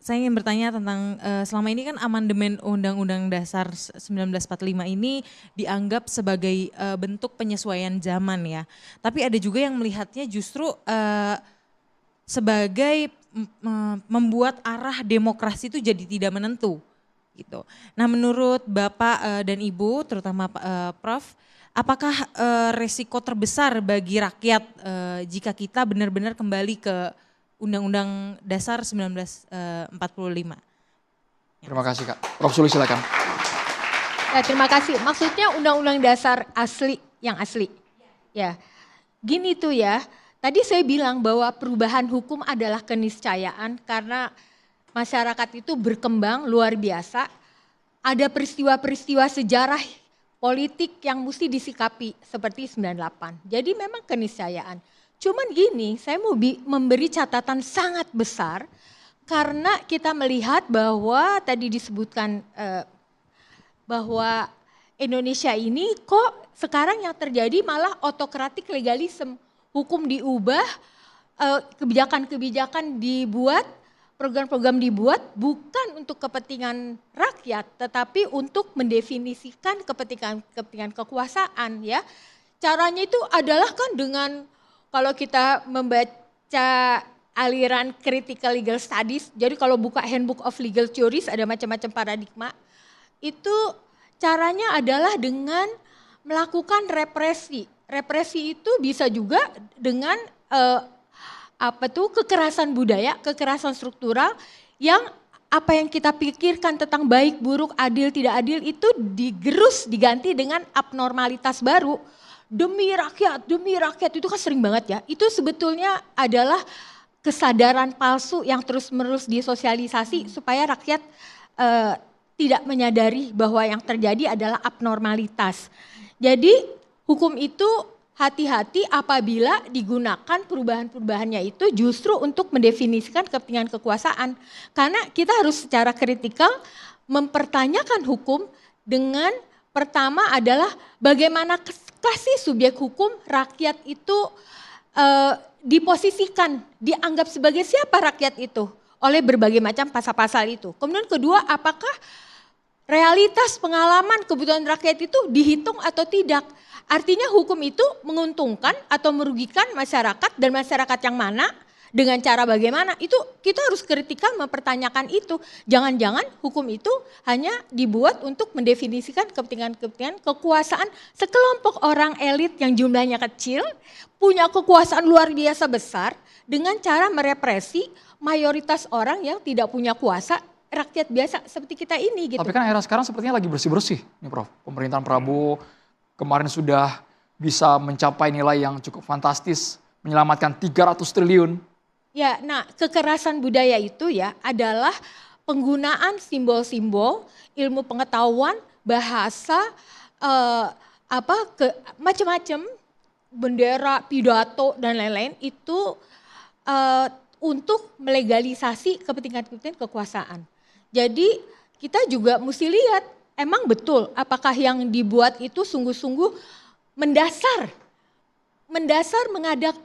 Saya ingin bertanya tentang selama ini kan amandemen Undang-Undang Dasar 1945 ini dianggap sebagai bentuk penyesuaian zaman ya. Tapi ada juga yang melihatnya justru sebagai membuat arah demokrasi itu jadi tidak menentu gitu. Nah, menurut Bapak dan Ibu, terutama Prof, apakah resiko terbesar bagi rakyat jika kita benar-benar kembali ke Undang-Undang Dasar 1945. Terima kasih Kak. Prof. Sulis silakan. Ya, terima kasih. Maksudnya Undang-Undang Dasar asli, yang asli. Ya, gini tuh ya. Tadi saya bilang bahwa perubahan hukum adalah keniscayaan karena masyarakat itu berkembang luar biasa. Ada peristiwa-peristiwa sejarah politik yang mesti disikapi seperti 98. Jadi memang keniscayaan. Cuman gini, saya mau memberi catatan sangat besar karena kita melihat bahwa tadi disebutkan bahwa Indonesia ini kok sekarang yang terjadi malah otokratik legalisme. Hukum diubah, kebijakan-kebijakan dibuat, program-program dibuat bukan untuk kepentingan rakyat, tetapi untuk mendefinisikan kepentingan kekuasaan ya. Caranya itu adalah kan dengan kalau kita membaca aliran critical legal studies, jadi kalau buka Handbook of Legal Theories ada macam-macam paradigma, itu caranya adalah dengan melakukan represi. Represi itu bisa juga dengan kekerasan budaya, kekerasan struktural yang apa yang kita pikirkan tentang baik, buruk, adil, tidak adil itu digerus, diganti dengan abnormalitas baru. Demi rakyat itu kan sering banget ya. Itu sebetulnya adalah kesadaran palsu yang terus-menerus disosialisasi supaya rakyat tidak menyadari bahwa yang terjadi adalah abnormalitas. Jadi hukum itu hati-hati apabila digunakan perubahan-perubahannya itu justru untuk mendefinisikan kepentingan kekuasaan. Karena kita harus secara kritikal mempertanyakan hukum dengan pertama adalah bagaimana kasih subjek hukum rakyat itu diposisikan, dianggap sebagai siapa rakyat itu oleh berbagai macam pasal-pasal itu. Kemudian kedua, apakah realitas pengalaman kebutuhan rakyat itu dihitung atau tidak. Artinya hukum itu menguntungkan atau merugikan masyarakat dan masyarakat yang mana dengan cara bagaimana. Itu kita harus kritikal mempertanyakan itu. Jangan-jangan hukum itu hanya dibuat untuk mendefinisikan kepentingan-kepentingan kekuasaan sekelompok orang elit yang jumlahnya kecil, punya kekuasaan luar biasa besar dengan cara merepresi mayoritas orang yang tidak punya kuasa, rakyat biasa seperti kita ini gitu. Tapi kan era sekarang sepertinya lagi bersih-bersih nih Prof. Pemerintahan Prabowo kemarin sudah bisa mencapai nilai yang cukup fantastis, menyelamatkan 300 triliun. Ya, nah kekerasan budaya itu ya adalah penggunaan simbol-simbol, ilmu pengetahuan, bahasa, macam-macam, bendera, pidato dan lain-lain itu untuk melegalisasi kepentingan-kepentingan kekuasaan. Jadi kita juga mesti lihat emang betul apakah yang dibuat itu sungguh-sungguh mendasar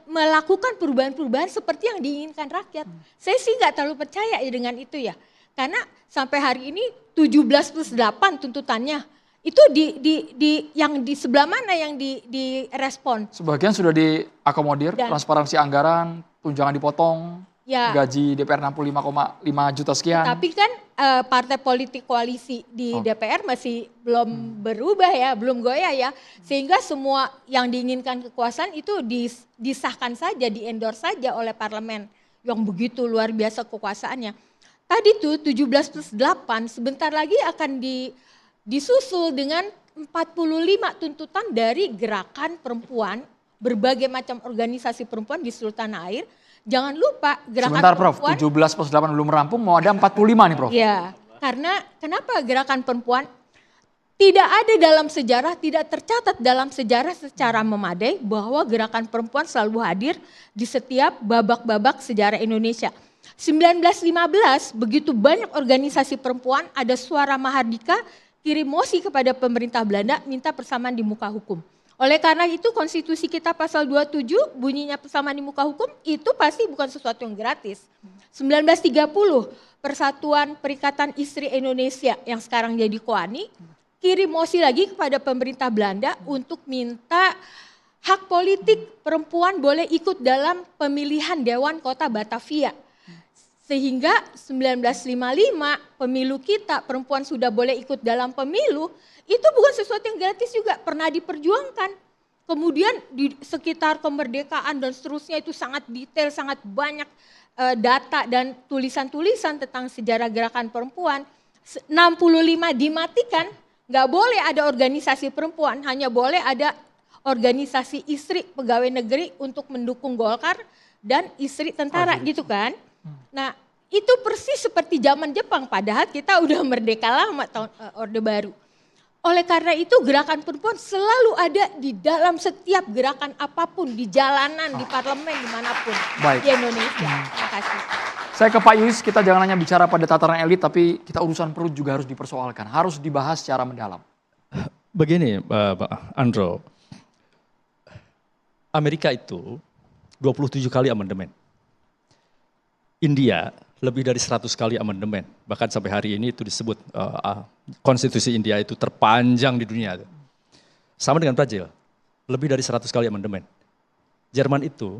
melakukan perubahan-perubahan seperti yang diinginkan rakyat. Saya sih nggak terlalu percaya ya dengan itu ya. Karena sampai hari ini 17+8 tuntutannya. Itu yang di sebelah mana yang direspon? Sebagian sudah diakomodir, transparansi anggaran, tunjangan dipotong, ya, gaji DPR 65,5 juta sekian. Tapi kan partai politik koalisi di DPR masih belum berubah ya, belum goyah ya. Sehingga semua yang diinginkan kekuasaan itu disahkan saja, di-endorse saja oleh parlemen yang begitu luar biasa kekuasaannya. Tadi tuh 17+8 sebentar lagi akan disusul dengan 45 tuntutan dari gerakan perempuan, berbagai macam organisasi perempuan di seluruh tanah air. Jangan lupa gerakan sebentar perempuan. Prof, 17+8 belum rampung, mau ada 45 nih Prof. Ya, karena kenapa gerakan perempuan tidak ada dalam sejarah, tidak tercatat dalam sejarah secara memadai bahwa gerakan perempuan selalu hadir di setiap babak-babak sejarah Indonesia. 1915 begitu banyak organisasi perempuan, ada suara Mahardika kirim mosi kepada pemerintah Belanda minta persamaan di muka hukum. Oleh karena itu konstitusi kita pasal 27 bunyinya persamaan di muka hukum itu pasti bukan sesuatu yang gratis. 1930 Persatuan Perikatan Istri Indonesia yang sekarang jadi KOANI kirim mosi lagi kepada pemerintah Belanda untuk minta hak politik perempuan boleh ikut dalam pemilihan Dewan Kota Batavia. Sehingga 1955 pemilu kita perempuan sudah boleh ikut dalam pemilu. Itu bukan sesuatu yang gratis juga, pernah diperjuangkan. Kemudian di sekitar kemerdekaan dan seterusnya itu sangat detail, sangat banyak data dan tulisan-tulisan tentang sejarah gerakan perempuan. 65 dimatikan, nggak boleh ada organisasi perempuan, hanya boleh ada organisasi istri pegawai negeri untuk mendukung Golkar dan istri tentara gitu kan. Nah itu persis seperti zaman Jepang, padahal kita udah merdeka lama tahun Orde Baru. oleh karena itu gerakan perempuan selalu ada di dalam setiap gerakan apapun, di jalanan, di parlemen, dimanapun Baik. di Indonesia. Terima kasih. Saya ke Pak Yunis, kita jangan hanya bicara pada tataran elit, tapi kita urusan perut juga harus dipersoalkan, harus dibahas secara mendalam. Begini, Pak Andro, Amerika itu 27 kali amandemen. India lebih dari 100 kali amandemen. Bahkan sampai hari ini itu disebut konstitusi India itu terpanjang di dunia. Sama dengan Brazil, lebih dari 100 kali amandemen. Jerman itu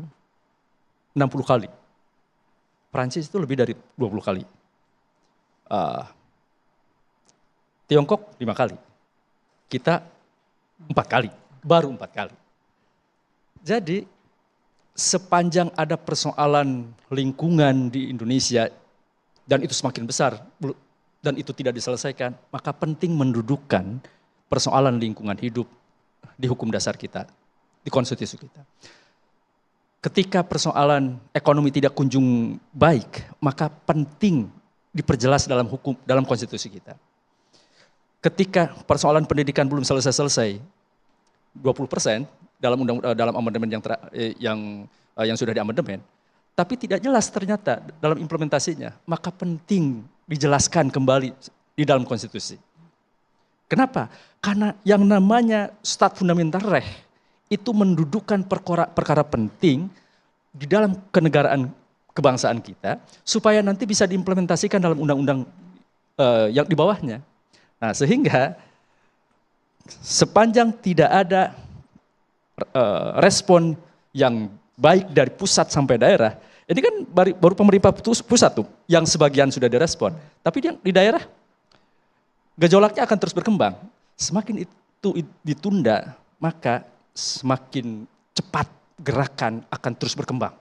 60 kali. Prancis itu lebih dari 20 kali. Tiongkok 5 kali. Kita 4 kali, baru 4 kali. Jadi sepanjang ada persoalan lingkungan di Indonesia dan itu semakin besar dan itu tidak diselesaikan, maka penting mendudukkan persoalan lingkungan hidup di hukum dasar kita, di konstitusi kita. Ketika persoalan ekonomi tidak kunjung baik, maka penting diperjelas dalam hukum, dalam konstitusi kita. Ketika persoalan pendidikan belum selesai-selesai, 20% dalam amandemen yang sudah diamandemen, tapi tidak jelas ternyata dalam implementasinya, maka penting dijelaskan kembali di dalam konstitusi. Kenapa? Karena yang namanya stat fundamental reh itu mendudukkan perkara penting di dalam kenegaraan kebangsaan kita supaya nanti bisa diimplementasikan dalam undang-undang yang di bawahnya. Nah, sehingga sepanjang tidak ada respon yang baik dari pusat sampai daerah, ini kan baru pemerintah pusat tuh yang sebagian sudah direspon, tapi di daerah gejolaknya akan terus berkembang. Semakin itu ditunda, maka semakin cepat gerakan akan terus berkembang.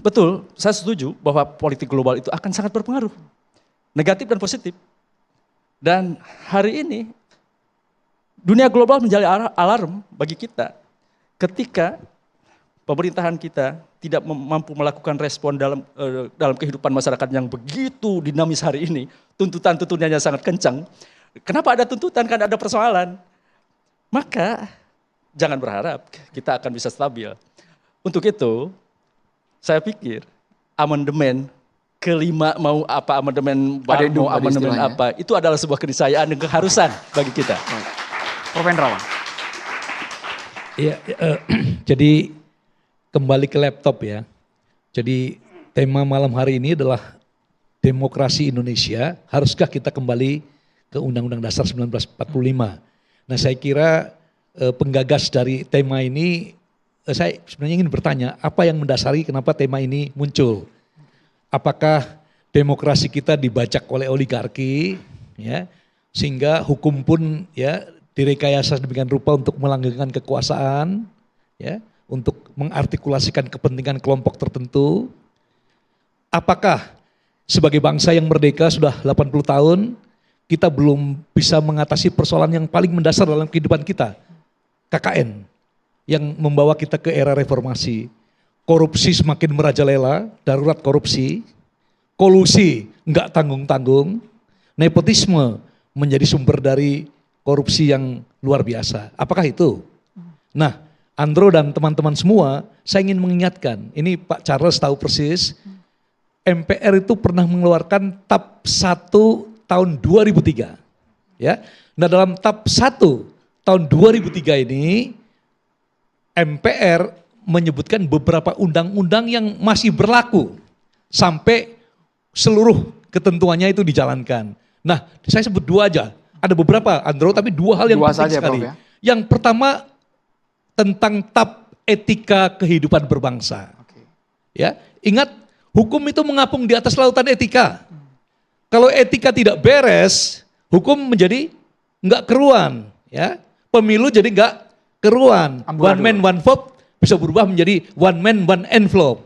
Betul, saya setuju bahwa politik global itu akan sangat berpengaruh, negatif dan positif. Dan hari ini dunia global menjadi alarm bagi kita ketika pemerintahan kita tidak mampu melakukan respon dalam kehidupan masyarakat yang begitu dinamis hari ini. Tuntutannya sangat kencang. Kenapa ada tuntutan? Karena ada persoalan. Maka jangan berharap kita akan bisa stabil. Untuk itu saya pikir amandemen kelima mau apa amandemen baru, mau amandemen apa, itu adalah sebuah keniscayaan dan keharusan bagi kita. Prof. Hendrawan. Ya, jadi kembali ke laptop ya. Jadi tema malam hari ini adalah demokrasi Indonesia. Haruskah kita kembali ke Undang-Undang Dasar 1945? Nah, saya kira penggagas dari tema ini, saya sebenarnya ingin bertanya, apa yang mendasari kenapa tema ini muncul? Apakah demokrasi kita dibajak oleh oligarki, ya, sehingga hukum pun ya direkayasa sedemikian rupa untuk melanggengkan kekuasaan, ya, untuk mengartikulasikan kepentingan kelompok tertentu? Apakah sebagai bangsa yang merdeka sudah 80 tahun, kita belum bisa mengatasi persoalan yang paling mendasar dalam kehidupan kita, KKN, yang membawa kita ke era reformasi? Korupsi semakin merajalela, darurat korupsi, kolusi enggak tanggung-tanggung, nepotisme menjadi sumber dari korupsi yang luar biasa. Apakah itu? Nah, Andro dan teman-teman semua, saya ingin mengingatkan, ini Pak Charles tahu persis, MPR itu pernah mengeluarkan TAP 1 tahun 2003. Ya. Nah, dalam TAP 1 tahun 2003 ini, MPR menyebutkan beberapa undang-undang yang masih berlaku sampai seluruh ketentuannya itu dijalankan. Nah, saya sebut dua aja. Ada beberapa, Andro, tapi dua hal yang penting sekali. Prof, ya? Yang pertama tentang TAP etika kehidupan berbangsa. Ya, ingat hukum itu mengapung di atas lautan etika. Kalau etika tidak beres, hukum menjadi enggak keruan. Ya, pemilu jadi enggak keruan. One man one vote bisa berubah menjadi one man one envelope.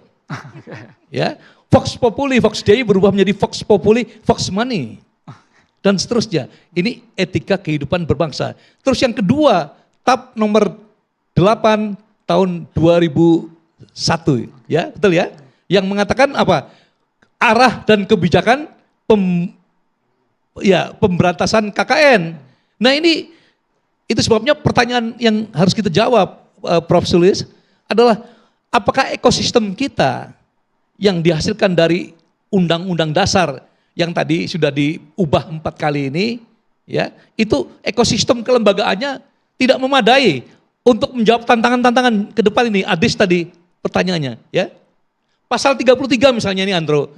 Ya, Vox Populi, Vox Dei berubah menjadi Vox Populi, Vox Money. Dan seterusnya. Ini etika kehidupan berbangsa. Terus yang kedua, TAP nomor 8 tahun 2001. Ya, betul ya? Yang mengatakan apa? Arah dan kebijakan pemberantasan KKN. Nah ini itu sebabnya pertanyaan yang harus kita jawab, Prof. Sulis, adalah apakah ekosistem kita yang dihasilkan dari undang-undang dasar yang tadi sudah diubah 4 kali ini, ya, itu ekosistem kelembagaannya tidak memadai untuk menjawab tantangan-tantangan ke depan ini. Adis tadi pertanyaannya, ya. Pasal 33 misalnya ini, Andro.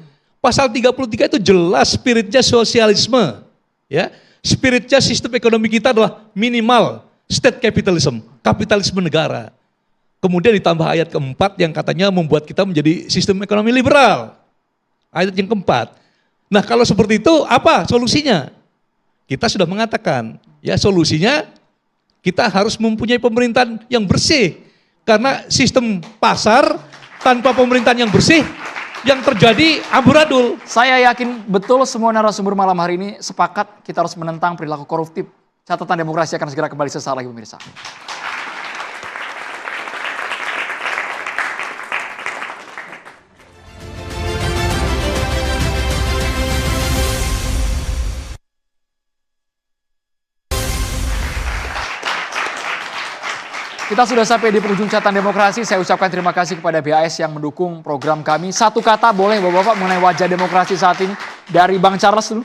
Pasal 33 itu jelas spiritnya sosialisme, ya. Spiritnya sistem ekonomi kita adalah minimal state capitalism, kapitalisme negara. Kemudian ditambah ayat keempat yang katanya membuat kita menjadi sistem ekonomi liberal. Ayat yang keempat. Nah kalau seperti itu apa solusinya? Kita sudah mengatakan, ya solusinya kita harus mempunyai pemerintahan yang bersih. Karena sistem pasar tanpa pemerintahan yang bersih, yang terjadi amburadul. Saya yakin betul semua narasumber malam hari ini sepakat kita harus menentang perilaku koruptif. Catatan Demokrasi akan segera kembali sesaat lagi pemirsa. Kita sudah sampai di penghujung Catatan Demokrasi. Saya ucapkan terima kasih kepada BAS yang mendukung program kami. Satu kata boleh Bapak-Bapak mengenai wajah demokrasi saat ini dari Bang Charles dulu.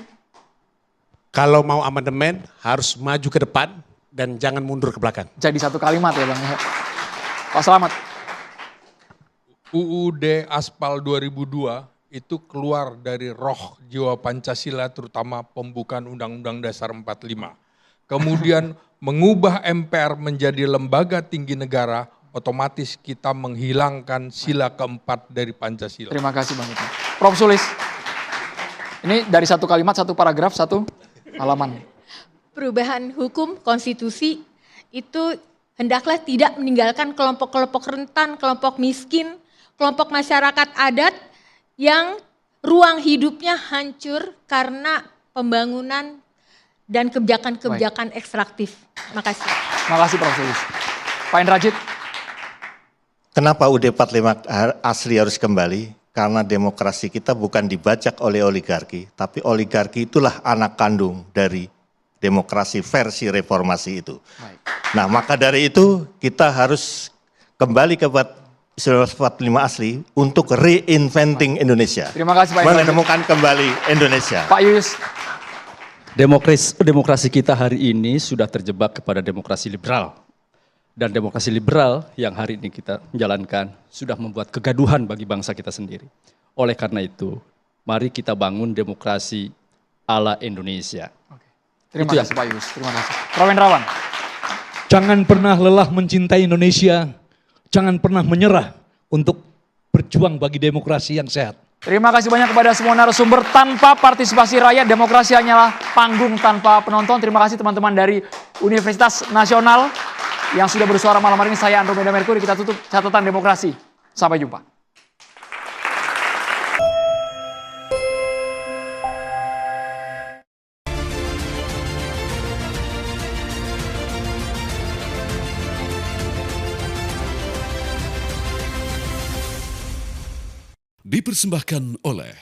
Kalau mau amandemen harus maju ke depan dan jangan mundur ke belakang. Jadi satu kalimat ya Bang. Pak Slamet. UUD Aspal 2002 itu keluar dari roh jiwa Pancasila, terutama pembukaan Undang-Undang Dasar 45. Kemudian mengubah MPR menjadi lembaga tinggi negara, otomatis kita menghilangkan sila keempat dari Pancasila. Terima kasih Bang Ita. Prof. Sulis, ini dari satu kalimat, satu paragraf, satu halaman. Perubahan hukum konstitusi itu hendaklah tidak meninggalkan kelompok-kelompok rentan, kelompok miskin, kelompok masyarakat adat yang ruang hidupnya hancur karena pembangunan dan kebijakan-kebijakan ekstraktif. Makasih. Makasih Prof. Sulis. Pak Indrajit. Kenapa UUD 45 asli harus kembali? Karena demokrasi kita bukan dibajak oleh oligarki, tapi oligarki itulah anak kandung dari demokrasi versi reformasi itu. Baik. Nah maka dari itu kita harus kembali ke 1945 asli untuk reinventing Indonesia. Terima kasih Pak Indrajit. Menemukan kembali Indonesia. Pak Yuyus. Demokrasi kita hari ini sudah terjebak kepada demokrasi liberal. Dan demokrasi liberal yang hari ini kita menjalankan sudah membuat kegaduhan bagi bangsa kita sendiri. Oleh karena itu, mari kita bangun demokrasi ala Indonesia. Terima kasih Pak Yus, terima kasih. Prof. Hendrawan. Jangan pernah lelah mencintai Indonesia, jangan pernah menyerah untuk berjuang bagi demokrasi yang sehat. Terima kasih banyak kepada semua narasumber. Tanpa partisipasi rakyat, demokrasi hanyalah panggung tanpa penonton. Terima kasih teman-teman dari Universitas Nasional yang sudah bersuara malam hari ini. Saya Andromeda Merkuri, kita tutup Catatan Demokrasi. Sampai jumpa. Dipersembahkan oleh